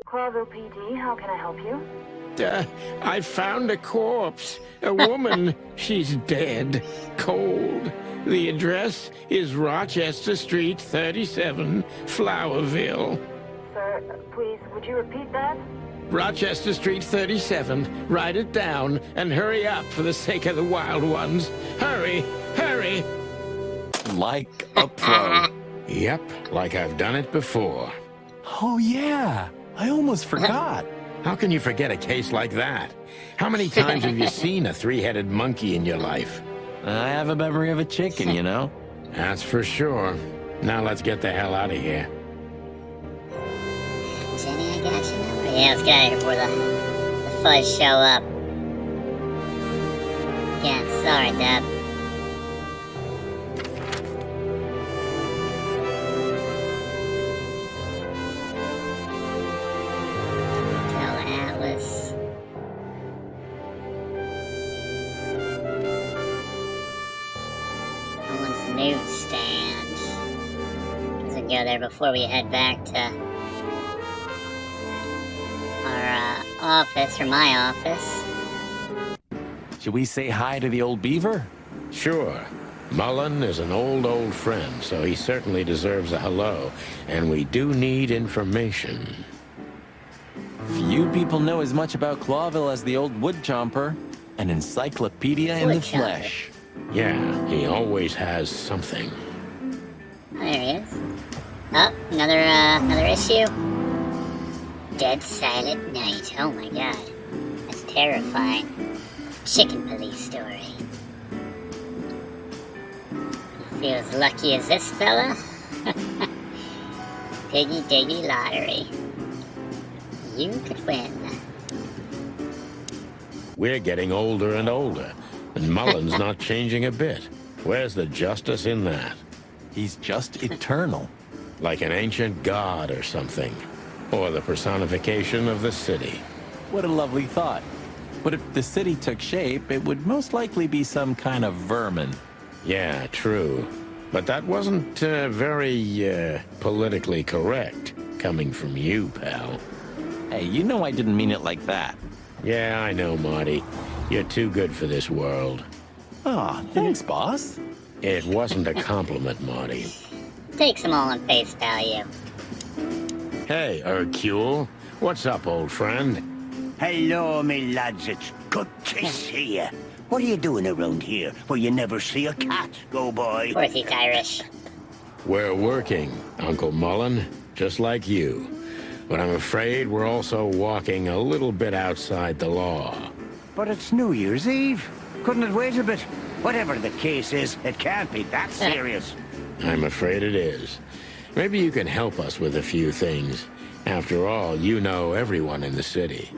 Clarville PD, how can I help you? I found a corpse. A woman. She's dead. Cold. The address is Rochester Street, 37, Flowerville. Sir, please, would you repeat that? Rochester Street, 37. Write it down and hurry up for the sake of the wild ones. Hurry! Hurry! Like a pro. Yep, like I've done it before. Oh, yeah. I almost forgot. How can you forget a case like that? How many times have you seen a three-headed monkey in your life? I have a memory of a chicken, you know? That's for sure. Now let's get the hell out of here. Jenny, I got your number. Yeah, let's get out of here before the fuzz show up. Yeah, sorry, Deb. Tell Atlas. Owen's newsstand. Doesn't go there before we head back to our office, or my office. Should we say hi to the old beaver? Sure. Mullen is an old friend, so he certainly deserves a hello. And we do need information. Few people know as much about Clawville as the old wood chomper, an encyclopedia in the Wood chomper. flesh. Yeah, he always has something. Oh, there he is. Oh, another issue. Dead Silent Night. Oh my god. That's terrifying. Chicken police story. Feel as lucky as this fella? Piggy Diggy Lottery. You could win. We're getting older and older, and Mullen's not changing a bit. Where's the justice in that? He's just eternal. Like an ancient god or something. Or the personification of the city. What a lovely thought. But if the city took shape, it would most likely be some kind of vermin. Yeah, true. But that wasn't very politically correct, coming from you, pal. Hey, you know I didn't mean it like that. Yeah, I know, Marty. You're too good for this world. Aw, thanks, boss. It wasn't a compliment, Marty. Takes them all on face value. Hey, Hercule. What's up, old friend? Hello, me lads. It's good to see you. What are you doing around here where you never see a cat go by? Of course he's Irish. We're working, Uncle Mullen, just like you. But I'm afraid we're also walking a little bit outside the law. But it's New Year's Eve. Couldn't it wait a bit? Whatever the case is, it can't be that serious. I'm afraid it is. Maybe you can help us with a few things. After all, you know everyone in the city.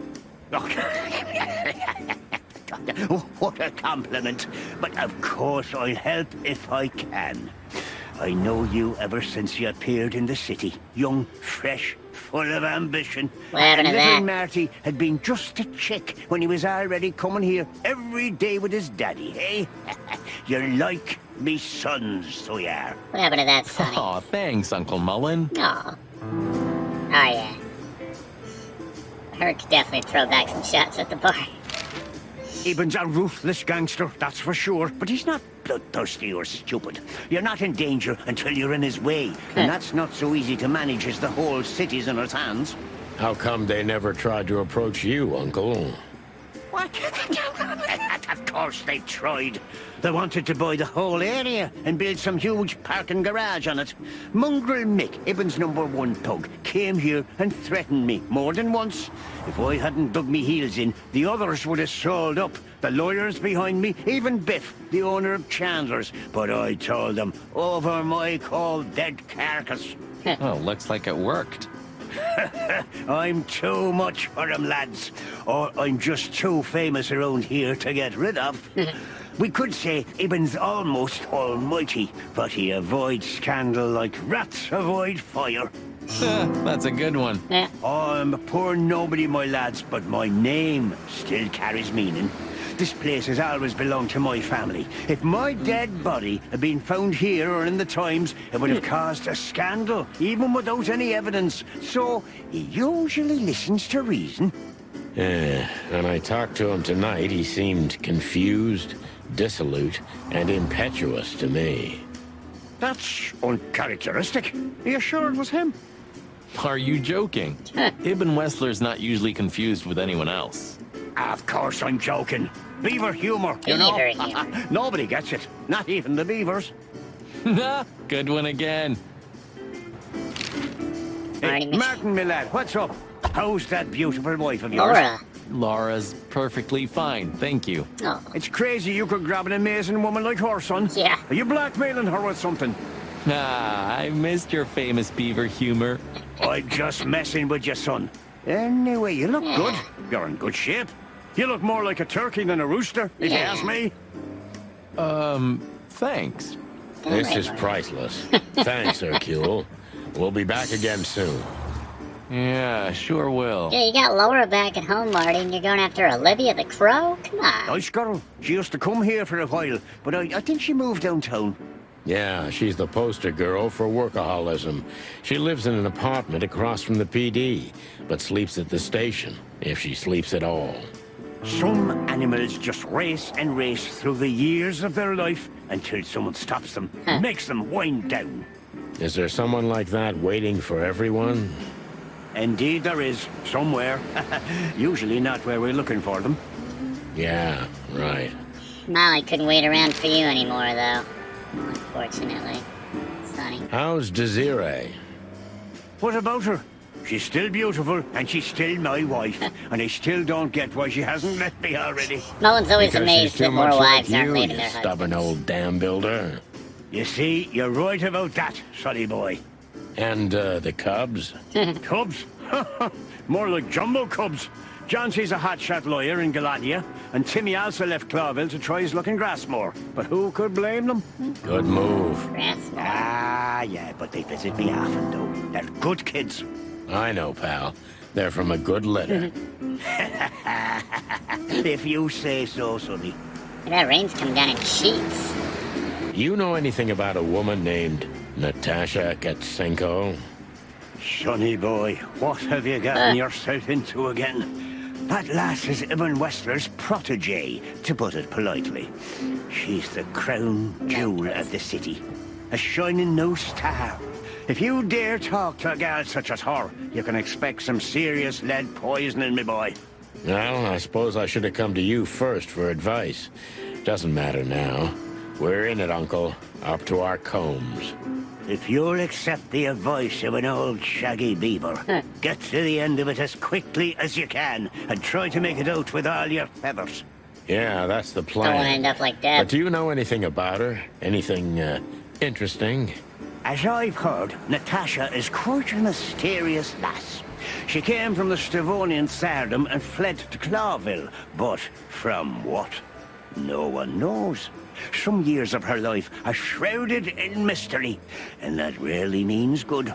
What a compliment. But of course I'll help if I can. I know you ever since you appeared in the city. Young, fresh, full of ambition. What happened to And little that? Marty had been just a chick when he was already coming here every day with his daddy, eh? You're like me sons, so you are. What happened to that, Sonny? Aw, thanks, Uncle Mullen. Aw. Oh, yeah. Her could definitely throw back some shots at the bar. Eben's a ruthless gangster, that's for sure. But he's not bloodthirsty or stupid. You're not in danger until you're in his way. And that's not so easy to manage as the whole city's in his hands. How come they never tried to approach you, Uncle? What? Of course they tried. They wanted to buy the whole area and build some huge parking garage on it. Mongrel Mick, Ibben's #1 thug, came here and threatened me more than once. If I hadn't dug me heels in, the others would have sold up. The lawyers behind me, even Biff, the owner of Chandler's. But I told them, over my cold dead carcass. Oh, looks like it worked. I'm too much for them, lads. Or I'm just too famous around here to get rid of. We could say Ibben's almost almighty, but he avoids scandal like rats avoid fire. That's a good one. Yeah. I'm a poor nobody, my lads, but my name still carries meaning. This place has always belonged to my family. If my dead body had been found here or in the Times, it would have caused a scandal, even without any evidence. So, he usually listens to reason. When I talked to him tonight, he seemed confused, dissolute, and impetuous to me. That's uncharacteristic. Are you sure it was him? Are you joking? Ibn Wessler's not usually confused with anyone else. Of course I'm joking. Beaver humor, you know? Beaver humor. Nobody gets it. Not even the beavers. Good one again. Marty Mc- Martin, my lad, what's up? How's that beautiful wife of yours? Laura. Laura's perfectly fine, thank you. Oh. It's crazy you could grab an amazing woman like her, son. Yeah. Are you blackmailing her with something? Ah, I missed your famous beaver humor. I'm just messing with you, son. Anyway, you look good. You're in good shape. You look more like a turkey than a rooster, if you ask me. Thanks. This right, is Marty. priceless. Thanks, Hercule. We'll be back again soon. Yeah, sure will. Yeah, you got Laura back at home, Marty, and you're going after Olivia the Crow? Come on. Nice girl. She used to come here for a while, but I think she moved downtown. Yeah, she's the poster girl for workaholism. She lives in an apartment across from the PD, but sleeps at the station, if she sleeps at all. Some animals just race and race through the years of their life until someone stops them, makes them wind down. Is there someone like that waiting for everyone? Indeed there is, somewhere. Usually not where we're looking for them. Yeah, right. Molly couldn't wait around for you anymore, though. Unfortunately. Sonny. How's Desiree? What about her? She's still beautiful, and she's still my wife, and I still don't get why she hasn't left me already. Mullen's always Because amazed she's too that more much wives like aren't you, leaving you their stubborn husbands. old dam builder. You see, you're right about that, sonny boy. And, the cubs? Cubs? More like jumbo cubs. Johnson's a hotshot lawyer in Galatia, and Timmy also left Clawville to try his luck in Grassmore. But who could blame them? Good move. Grassmore. Ah, yeah, but they visit me often, though. They're good kids. I know, pal. They're from a good litter. If you say so, sonny. That rain's coming down in sheets. You know anything about a woman named Natasha Catzenko? Sonny boy, what have you gotten yourself into again? That lass is Ibn Wessler's protege, to put it politely. She's the crown jewel of the city. A shining new star. If you dare talk to a gal such as her, you can expect some serious lead poisoning, me boy. Well, I suppose I should have come to you first for advice. Doesn't matter now. We're in it, Uncle. Up to our combs. If you'll accept the advice of an old shaggy beaver, get to the end of it as quickly as you can, and try to make it out with all your feathers. Yeah, that's the Don't want to plan. end up like that. But do you know anything about her? Anything, interesting? As I've heard, Natasha is quite a mysterious lass. She came from the Stavonian Tsardom and fled to Clawville, but from what? No one knows. Some years of her life are shrouded in mystery, and that rarely means good.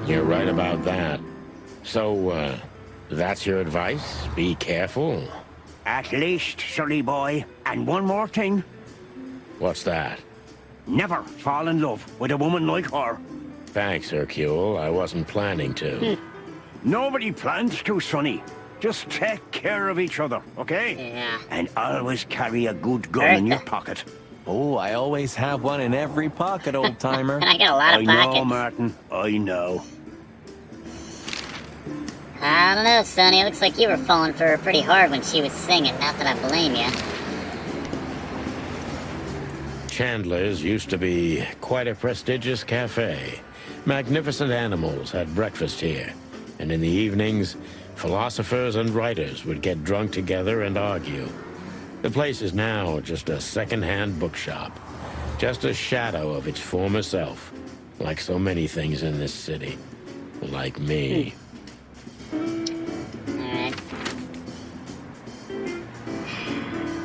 You're right about that. So, that's your advice? Be careful? At least, sonny boy. And one more thing. What's that? Never fall in love with a woman like her. Thanks, Hercule. I wasn't planning to. Nobody plans to, sonny. Just take care of each other, okay? Yeah. And always carry a good gun in your pocket. Oh, I always have one in every pocket, old-timer. I got a lot I of know, pockets. Martin. I know. I don't know, Sonny. It looks like you were falling for her pretty hard when she was singing. Not that I blame you. Chandler's used to be quite a prestigious cafe. Magnificent animals had breakfast here. And in the evenings, philosophers and writers would get drunk together and argue. The place is now just a second-hand bookshop. Just a shadow of its former self. Like so many things in this city. Like me. Alright.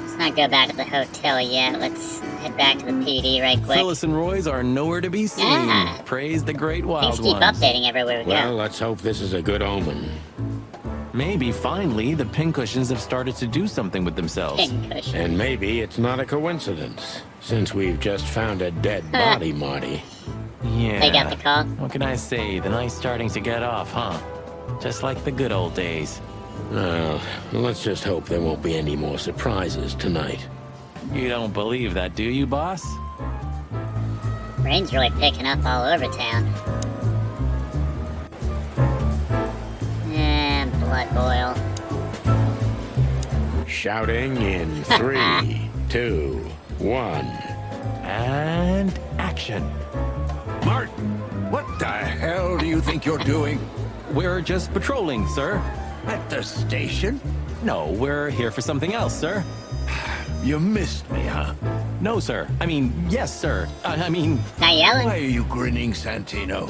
Let's not go back to the hotel yet. Let's head back to the PD right quick. Phyllis and Roy's are nowhere to be seen. Yeah. Praise the great wild Things keep ones. updating everywhere we Well, go. let's hope this is a good omen. Maybe finally the pincushions have started to do something with themselves. Pincushion. And maybe it's not a coincidence, since we've just found a dead body, Marty. Yeah. They got the call. What can I say? The night's starting to get off, huh? Just like the good old days. Well, let's just hope there won't be any more surprises tonight. You don't believe that, do you, boss? Rain's really picking up all over town. And blood boil. Shouting in 3, 2, 1. And action. Martin, what the hell do you think you're doing? We're just patrolling, sir. At the station? No, we're here for something else, sir. You missed me, huh? No, sir. I mean, yes, sir. I mean... Not yelling. Why are you grinning, Santino?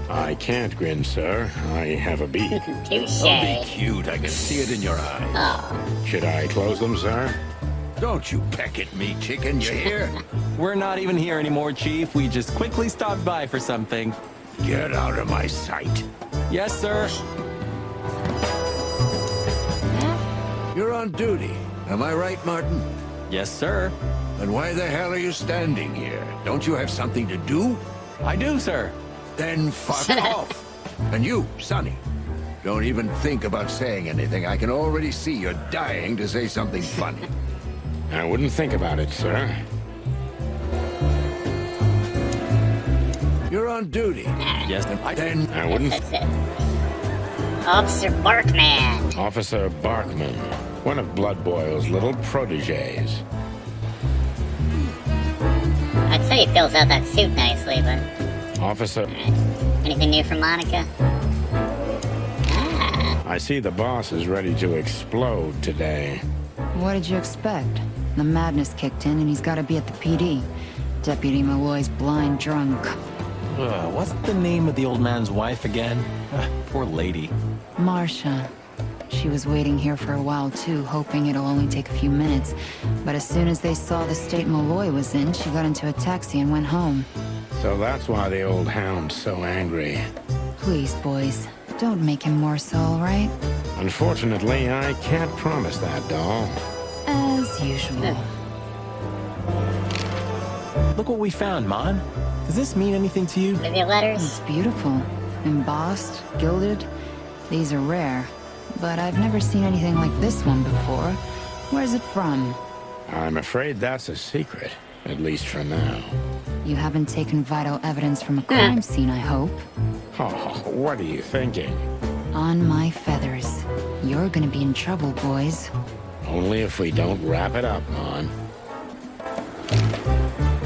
I can't grin, sir. I have a beak. Don't be Touche. cute, I can see it in your eyes. Oh, Should I close them, sir? Don't you peck at me, chicken, you hear? We're not even here anymore, Chief. We just quickly stopped by for something. Get out of my sight. Yes, sir. You're on duty. Am I right, Martin? Yes, sir. Then why the hell are you standing here? Don't you have something to do? I do, sir. Then fuck off. And you, Sonny, don't even think about saying anything. I can already see you're dying to say something funny. I wouldn't think about it, sir. You're on duty. Yes, Then I wouldn't... that's it. Officer Barkman. Officer Barkman, one of Blood Boil's little proteges. I'd say he fills out that suit nicely, but... Officer... Alright. Anything new from Monica? I see the boss is ready to explode today. What did you expect? The madness kicked in and he's got to be at the PD. Deputy Malloy's blind drunk. What's the name of the old man's wife again? Poor lady. Marcia. She was waiting here for a while too, hoping it'll only take a few minutes. But as soon as they saw the state Malloy was in, she got into a taxi and went home. So that's why the old hound's so angry. Please, boys, don't make him more so, all right? Unfortunately, I can't promise that, doll. As usual. Look what we found, Mon. Does this mean anything to you? Maybe letters? It's beautiful. Embossed, gilded. These are rare. But I've never seen anything like this one before. Where's it from? I'm afraid that's a secret, at least for now. You haven't taken vital evidence from a crime scene, I hope. Oh, what are you thinking? On my feathers. You're gonna be in trouble, boys. Only if we don't wrap it up, Mon.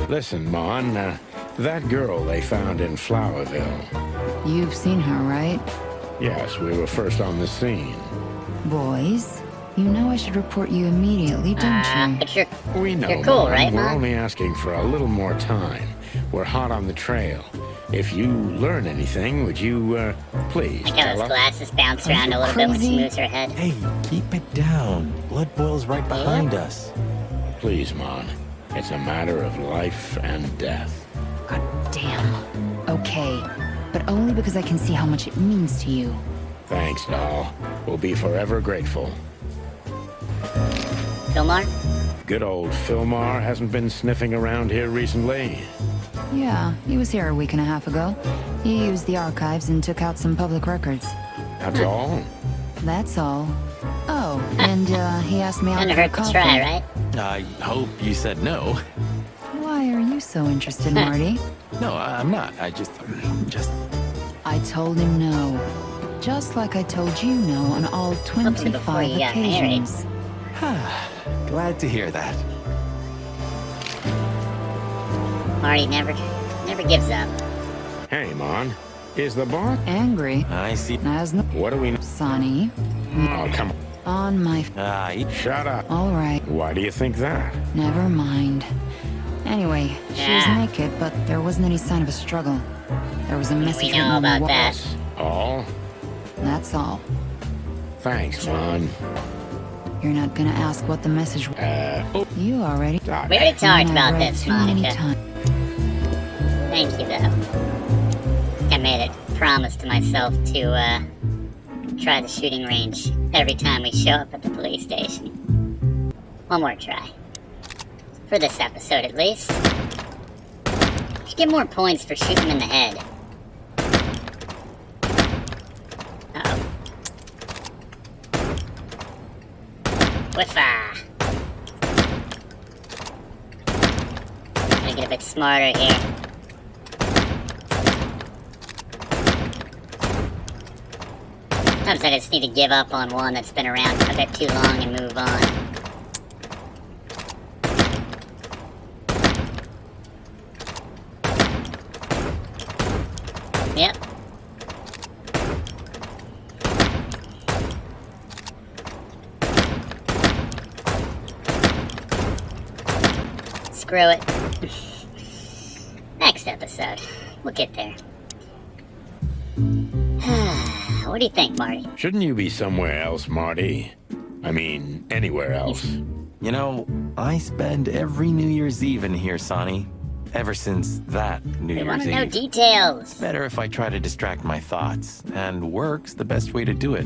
Listen, Mon, that girl they found in Flowerville. You've seen her, right? Yes, we were first on the scene. Boys, you know I should report you immediately, don't you? But you're You're cool, Mon. right, We're Mom? only asking for a little more time. We're hot on the trail. If you learn anything, would you, please Like how tell those us? glasses bounce around a little bit when she crazy? moves her head. Hey, keep it down. Blood Boil's right behind us. Please, Mon. It's a matter of life and death. God damn. Okay, but only because I can see how much it means to you. Thanks, doll. We'll be forever grateful. Fillmore? Good old Fillmore hasn't been sniffing around here recently. Yeah, he was here a week and a half ago. He used the archives and took out some public records. That's all? That's all. Oh, and he asked me out Doesn't for a hurt to coffee. try, right? I hope you said no. Why are you so interested, Marty? No, I'm not. I just... I told him no. Just like I told you no on all Hopefully before 25 you got married. occasions. Glad to hear that. Marty never gives up. Hey, Mon. Is the boss? Angry. I see. As no... What do we... Sonny. Oh, come On my... Shut up. All right. Why do you think that? Never mind. Anyway, she was Yeah. naked, but there wasn't any sign of a struggle. There was a message We written know on the about wall. that. All? That's all. Thanks, Mon. You're not gonna ask what the message was. Oh, You already... We already talked I about read this, too many Monica. times. Thank you, though. I made a promise to myself to, try the shooting range every time we show up at the police station. One more try. For this episode, at least. Should get more points for shooting him in the head. Uh-oh. Whiffa! Gotta get a bit smarter here. Sometimes I just need to give up on one that's been around a bit too long and move on. Yep. Screw it. Next episode. We'll get there. What do you think, Marty? Shouldn't you be somewhere else, Marty? I mean, anywhere else. You know, I spend every New Year's Eve in here, Sonny. Ever since that New We want Year's to know Eve. details. Better if I try to distract my thoughts, and work's the best way to do it.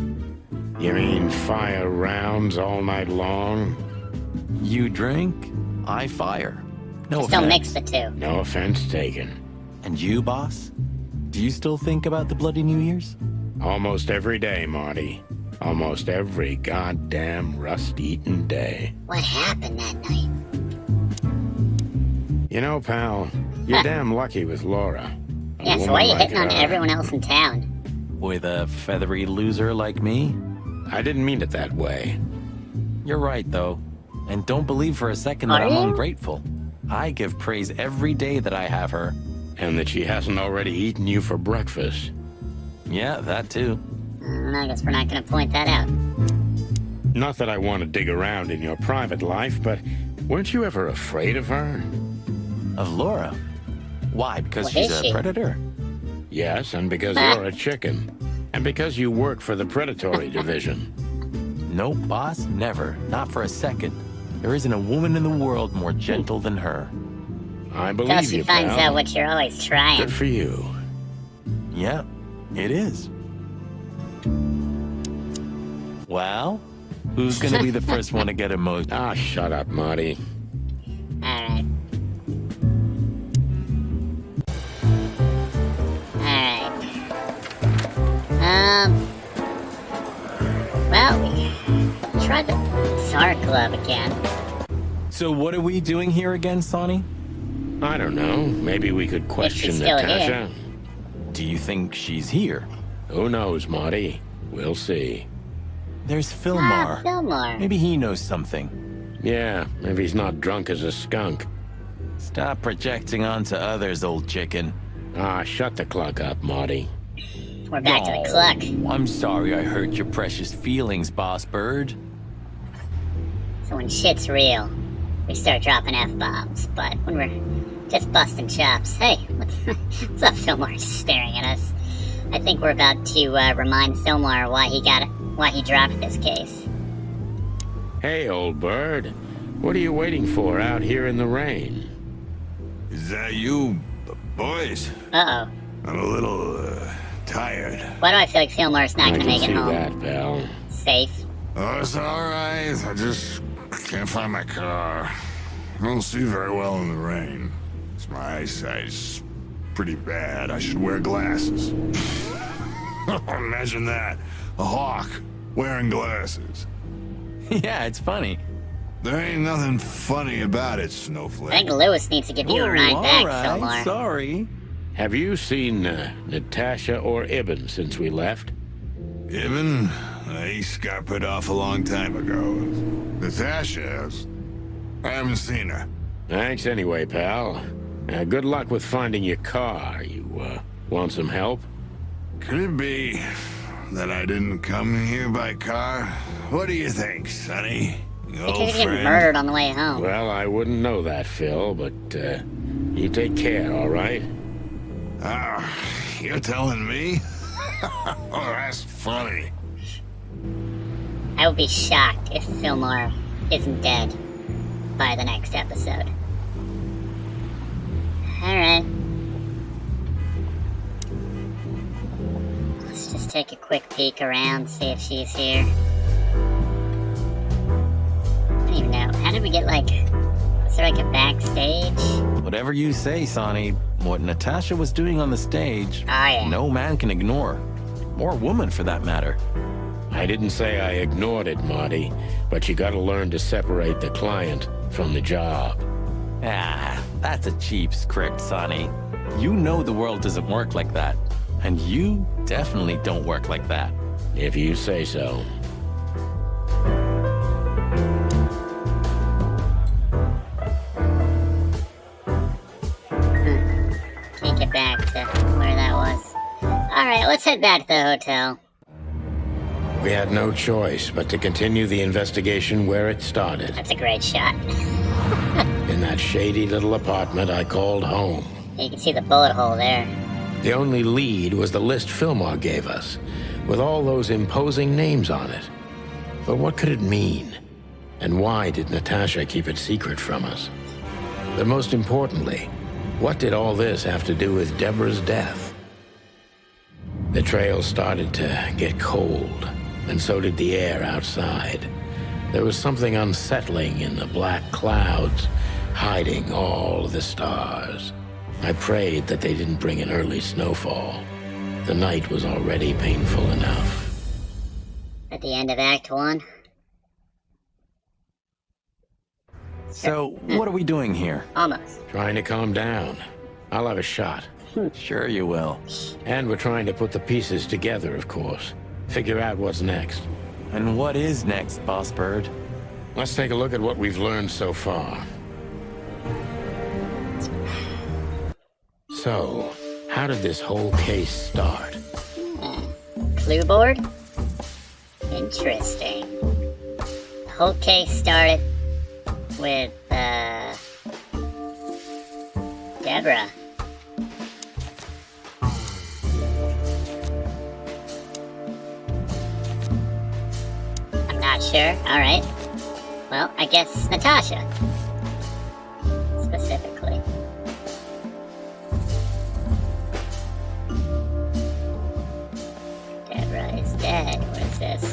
You mean fire rounds all night long? You drink, I fire. No Just don't offense. mix the two. No offense taken. And you, boss? Do you still think about the Bloody New Year's? Almost every day, Marty. Almost every goddamn rust-eaten day. What happened that night? You know, pal, you're damn lucky with Laura. A Yeah, so woman why are you like hitting on her. everyone else in town? with a feathery loser like me? I didn't mean it that way. You're right, though. And don't believe for a second that Are I'm you? ungrateful. I give praise every day that I have her. And that she hasn't already eaten you for breakfast. Yeah, that too. I guess we're not gonna point that out. Not that I want to dig around in your private life, but weren't you ever afraid of her? Of Laura? Why? Because What she's is a she? predator? Yes, and because you're a chicken. And because you work for the predatory division. Nope, boss, never. Not for a second. There isn't a woman in the world more gentle than her. I Until believe she you, finds pal. out what you're always trying. Good for you. Yeah, it is. Well, who's gonna be the first one to get emotional? Ah, shut up, Marty. Alright. Alright. Well, we tried the SAR Club again. So what are we doing here again, Sonny? I don't know. Maybe we could question still Natasha. Do you think she's here? Who knows, Marty? We'll see. There's Fillmore. Fillmore. Maybe he knows something. Yeah, maybe he's not drunk as a skunk. Stop projecting onto others, old chicken. Ah, shut the clock up, Marty. We're back to the cluck. I'm sorry I hurt your precious feelings, Boss Bird. So when shit's real, we start dropping F-bombs. But when we're just busting chops, hey, what's up, Fillmore? Just staring at us. I think we're about to remind Fillmore why he dropped this case. Hey, old bird. What are you waiting for out here in the rain? Is that you, boys? Uh-oh. I'm a little, tired. Why do I feel like Fillmore's not I gonna can make see it home that, pal. safe? Oh, it's alright. I just can't find my car. I don't see very well in the rain. My eyesight's pretty bad. I should wear glasses. Imagine that. A hawk wearing glasses. Yeah, it's funny. There ain't nothing funny about it, I Snowflake. think Lewis needs to give you a ride back, alright, Fillmore. sorry. Have you seen Natasha or Ibn since we left? Ibn? He scuppered off a long time ago. Natasha? I haven't seen her. Thanks anyway, pal. Good luck with finding your car. You, want some help? Could it be that I didn't come here by car? What do you think, Sonny? He could get murdered on the way home. Well, I wouldn't know that, Phil, but, you take care, all right? Ah, you're telling me? Oh, that's funny. I would be shocked if Fillmore isn't dead by the next episode. Alright. Let's just take a quick peek around, see if she's here. I don't even know. How did we get, like... Was there, like, a backstage? Whatever you say, Sonny, what Natasha was doing on the stage, Oh, yeah. no man can ignore. Or woman, for that matter. I didn't say I ignored it, Marty, but you gotta learn to separate the client from the job. Ah, that's a cheap script, Sonny. You know the world doesn't work like that. And you definitely don't work like that. If you say so. Can't get back to where that was. Alright, let's head back to the hotel. We had no choice but to continue the investigation where it started. That's a great shot. In that shady little apartment I called home. You can see the bullet hole there. The only lead was the list Fillmore gave us, with all those imposing names on it. But what could it mean? And why did Natasha keep it secret from us? But most importantly, what did all this have to do with Deborah's death? The trail started to get cold, and so did the air outside. There was something unsettling in the black clouds, hiding all the stars. I prayed that they didn't bring an early snowfall. The night was already painful enough. At the end of Act 1. So, what are we doing here? Almost. Trying to calm down. I'll have a shot. Sure you will. And we're trying to put the pieces together, of course. Figure out what's next. And what is next, Boss Bird? Let's take a look at what we've learned so far. So, how did this whole case start? Clue board? Interesting. The whole case started with, Deborah. I'm not sure. Alright. Well, I guess Natasha. Specifically. Deborah is dead. What is this?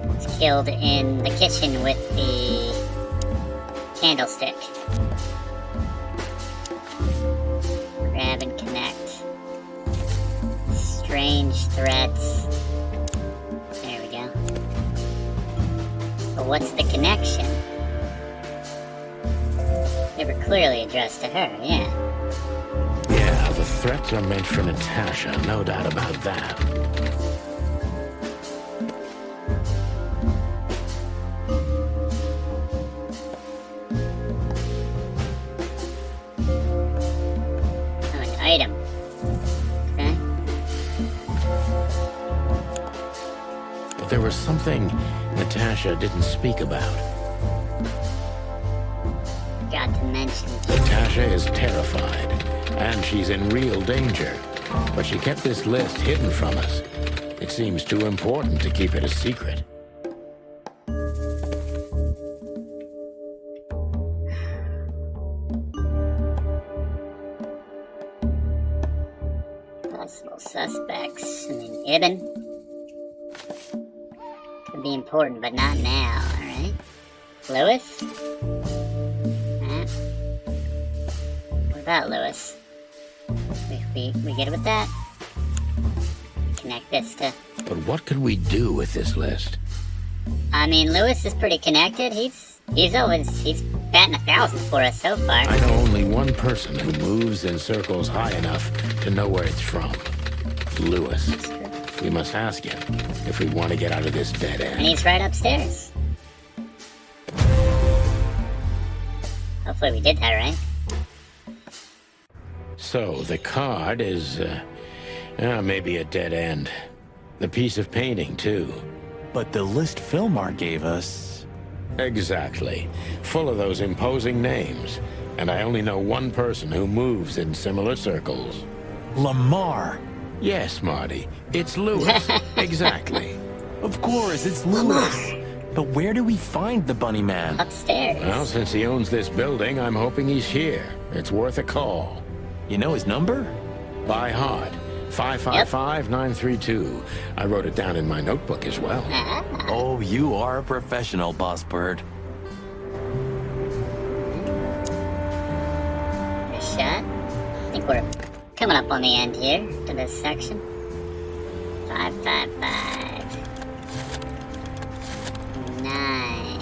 Was killed in the kitchen with the candlestick. Grab and connect. Strange threats. There we go. But what's the connection? They were clearly addressed to her, yeah. Yeah, the threats are meant for Natasha, no doubt about that. Oh, an item. Okay. But there was something Natasha didn't speak about. Got to mention. Natasha is terrified, and she's in real danger. But she kept this list hidden from us. It seems too important to keep it a secret. Possible suspects. I mean, Ibn. Could be important, but not now, alright? Lewis? What about Lewis? We good with that? Connect this to... But what could we do with this list? I mean, Lewis is pretty connected. He's batting 1,000 for us so far. I know only one person who moves in circles high enough to know where it's from. Lewis. We must ask him if we want to get out of this dead end. And he's right upstairs. Hopefully we did that right. So, the card is, maybe a dead end. The piece of painting, too. But the list Filmar gave us... Exactly. Full of those imposing names. And I only know one person who moves in similar circles. Lamar! Yes, Marty. It's Lewis. Exactly. Of course, it's Lewis. But where do we find the bunny man? Upstairs. Well, since he owns this building, I'm hoping he's here. It's worth a call. You know his number? By heart. 555-932. I wrote it down in my notebook as well. Oh, you are a professional, Boss Bird. Good shot. I think we're coming up on the end here to this section. 555. 9.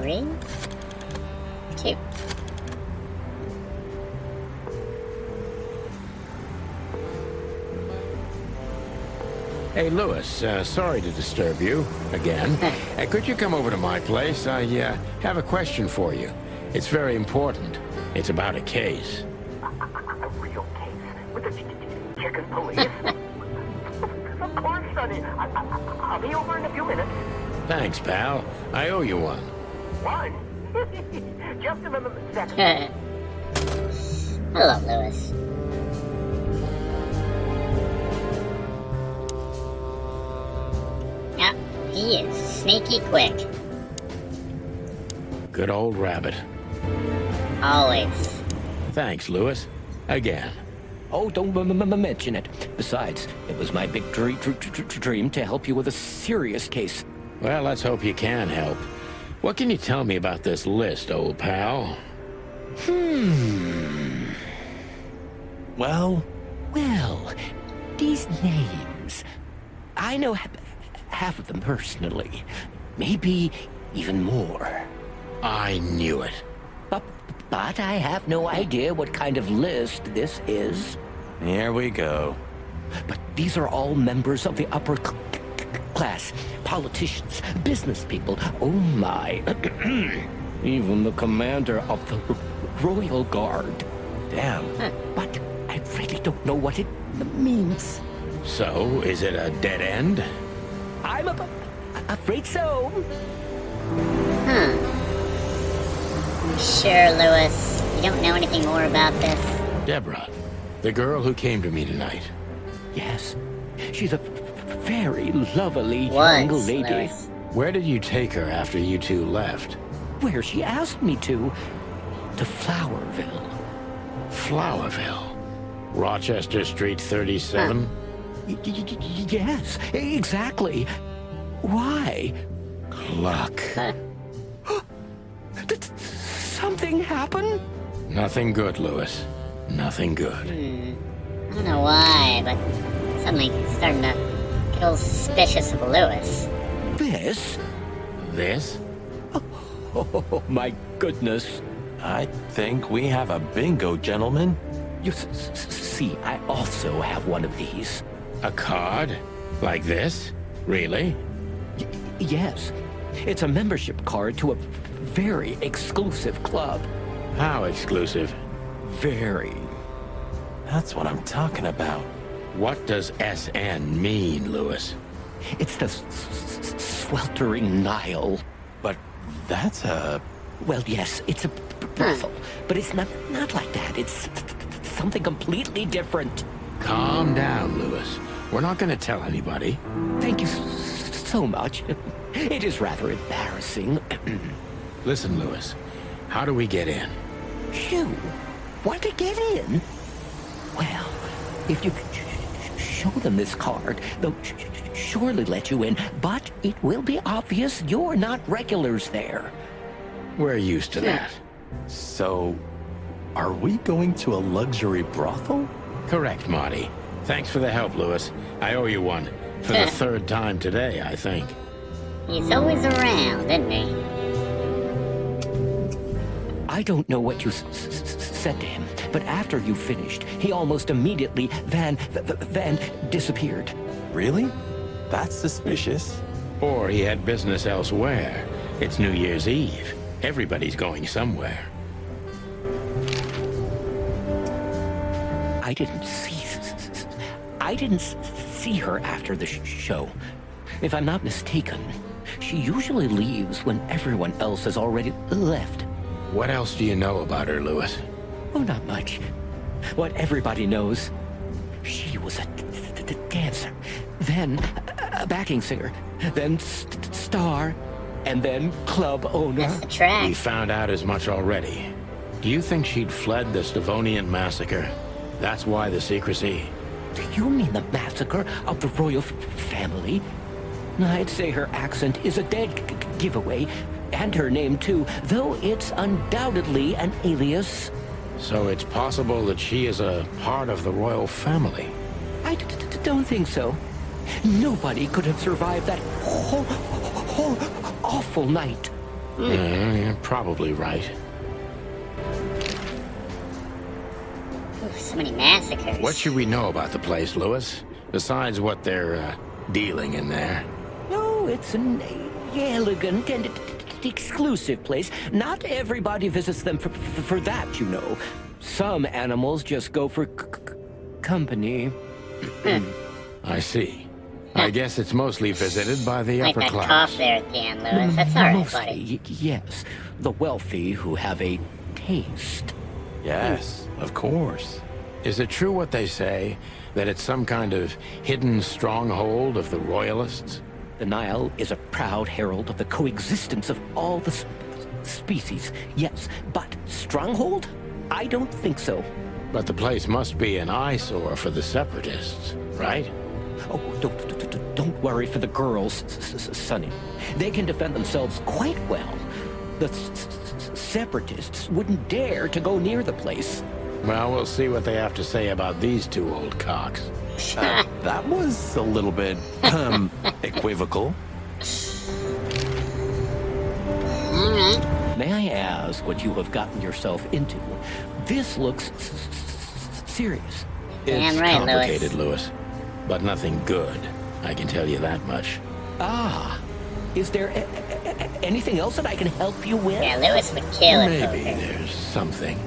3. 2. Hey, Lewis, sorry to disturb you again. Could you come over to my place? I have a question for you. It's very important. It's about a case. A real case? With the chicken police? Of course, Sonny. I'll be over in a few minutes. Thanks, pal. I owe you one. One? Just a second. Hello, Lewis. Yeah, he is sneaky quick. Good old rabbit. Always. Thanks, Lewis. Again. Oh, don't mention it. Besides, it was my big dream to help you with a serious case. Well, let's hope you can help. What can you tell me about this list, old pal? Well, these names. I know half of them personally. Maybe even more. I knew it. but I have no idea what kind of list this is. Here we go. But these are all members of the upper class, politicians, business people. Oh my. Even the commander of the Royal Guard. Damn. But I really don't know what it means. So, is it a dead end? I'm afraid so. Sure, Lewis. You don't know anything more about this? Deborah, the girl who came to me tonight. Yes. She's a very lovely young lady. Lewis. Where did you take her after you two left? Where she asked me to. To Flowerville. Flowerville? Rochester Street 37? Yes, exactly. Why? Luck. Did something happen? Nothing good, Lewis. Nothing good. I don't know why, but suddenly starting to get a little suspicious of Lewis. This? This? Oh, my goodness. I think we have a bingo, gentlemen. You see, I also have one of these. A card? Like this? Really? Yes. It's a membership card to a very exclusive club. How exclusive? Very. That's what I'm talking about. What does SN mean, Lewis? It's the sweltering Nile. But that's a... Well, yes, it's a brothel, but it's not like that. It's something completely different. Calm down, Lewis. We're not going to tell anybody. Thank you so much. It is rather embarrassing. Listen, Lewis, how do we get in? You want to get in? Well, if you show them this card, they'll surely let you in, but it will be obvious you're not regulars there. We're used to that. So, are we going to a luxury brothel? Correct, Marty. Thanks for the help, Lewis. I owe you one. For the third time today, I think. He's always around, isn't he? I don't know what you said to him, but after you finished, he almost immediately van disappeared. Really? That's suspicious. Or he had business elsewhere. It's New Year's Eve. Everybody's going somewhere. I didn't see her after the show. If I'm not mistaken, she usually leaves when everyone else has already left. What else do you know about her, Lewis? Oh, not much. What everybody knows. She was a dancer, then a backing singer, then star, and then club owner. That's the track. We found out as much already. Do you think she'd fled the Stavonian massacre? That's why the secrecy. Do you mean the massacre of the royal family? I'd say her accent is a dead giveaway, and her name too, though it's undoubtedly an alias. So it's possible that she is a part of the royal family? I don't think so. Nobody could have survived that whole awful night. You're probably right. Ooh, so many massacres. What should we know about the place, Lewis? Besides what they're dealing in there? No, it's an elegant and exclusive place. Not everybody visits them for that, you know. Some animals just go for company. I see. I guess it's mostly visited by the Like upper that class. cough there at the end, Lewis. That's alright, buddy. Mostly, yes. The wealthy who have a taste. Yes, of course. Is it true what they say, that it's some kind of hidden stronghold of the royalists? The Nile is a proud herald of the coexistence of all the species. Yes, but stronghold? I don't think so. But the place must be an eyesore for the separatists, right? Oh, don't worry for the girls, Sonny. They can defend themselves quite well. The separatists wouldn't dare to go near the place. Well, we'll see what they have to say about these two old cocks. That was a little bit, equivocal. Alright. May I ask what you have gotten yourself into? This looks serious. Damn It's right, complicated, Lewis. But nothing good. I can tell you that much. Ah, is there anything else that I can help you with? Yeah, Lewis would kill it. Maybe there's something.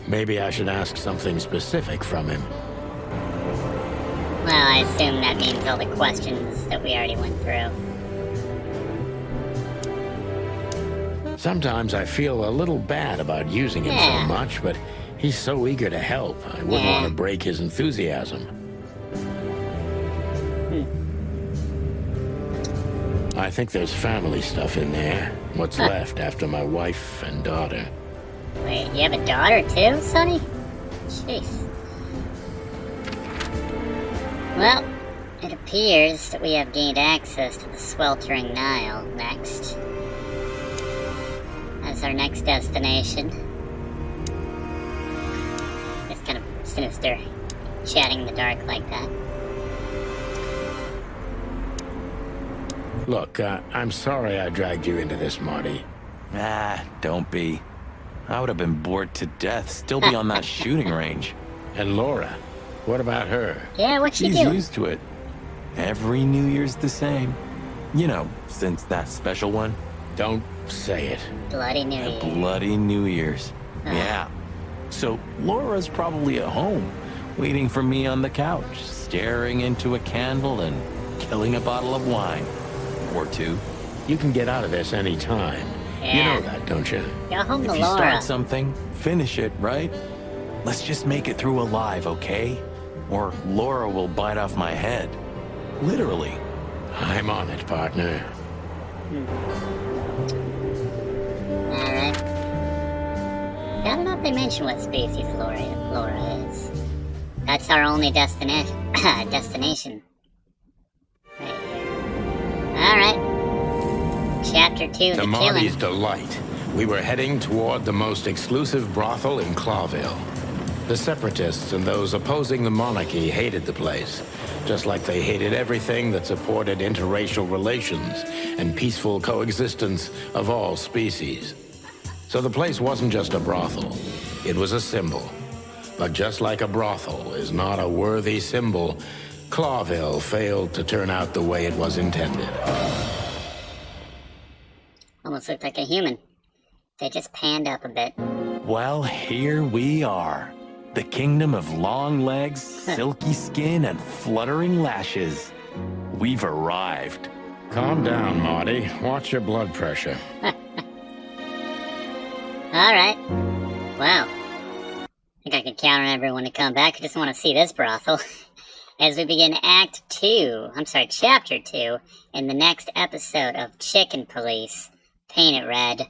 Maybe I should ask something specific from him. Well, I assume that means all the questions that we already went through. Sometimes I feel a little bad about using him so much, but he's so eager to help. I wouldn't want to break his enthusiasm. I think there's family stuff in there. What's left after my wife and daughter. Wait, you have a daughter too, Sonny? Jeez. Well, it appears that we have gained access to the sweltering Nile next. As our next destination. It's kind of sinister, chatting in the dark like that. Look, I'm sorry I dragged you into this, Marty. Ah, don't be. I would have been bored to death, still be on that shooting range. And Laura, what about her? Yeah, what's she She's doing? used to it. Every New Year's the same. You know, since that special one. Don't say it. Bloody New The Year. Bloody New Year's. Yeah. So Laura's probably at home, waiting for me on the couch, staring into a candle and killing a bottle of wine. Or two. You can get out of this any time. Yeah. You know that, don't you? Go home to If you Laura. start something, finish it, right? Let's just make it through alive, okay? Or Laura will bite off my head. Literally. I'm on it, partner. Alright. I don't know if they mention what species Laura is. That's our only destination. Right here. Alright. Chapter 2, To The Marty's Killing. delight, we were heading toward the most exclusive brothel in Clawville. The separatists and those opposing the monarchy hated the place, just like they hated everything that supported interracial relations and peaceful coexistence of all species. So the place wasn't just a brothel, it was a symbol. But just like a brothel is not a worthy symbol, Clawville failed to turn out the way it was intended. Almost looked like a human. They just panned up a bit. Well, here we are. The kingdom of long legs, silky skin, and fluttering lashes. We've arrived. Calm down, Marty. Watch your blood pressure. Alright. Wow. I think I can count on everyone to come back. I just want to see this brothel. As we begin Chapter 2, in the next episode of Chicken Police, Paint It Red.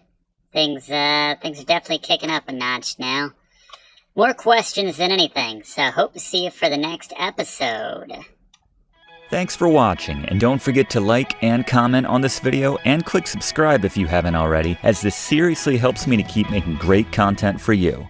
Things are definitely kicking up a notch now. More questions than anything, so hope to see you for the next episode. Thanks for watching, and don't forget to like and comment on this video, and click subscribe if you haven't already, as this seriously helps me to keep making great content for you.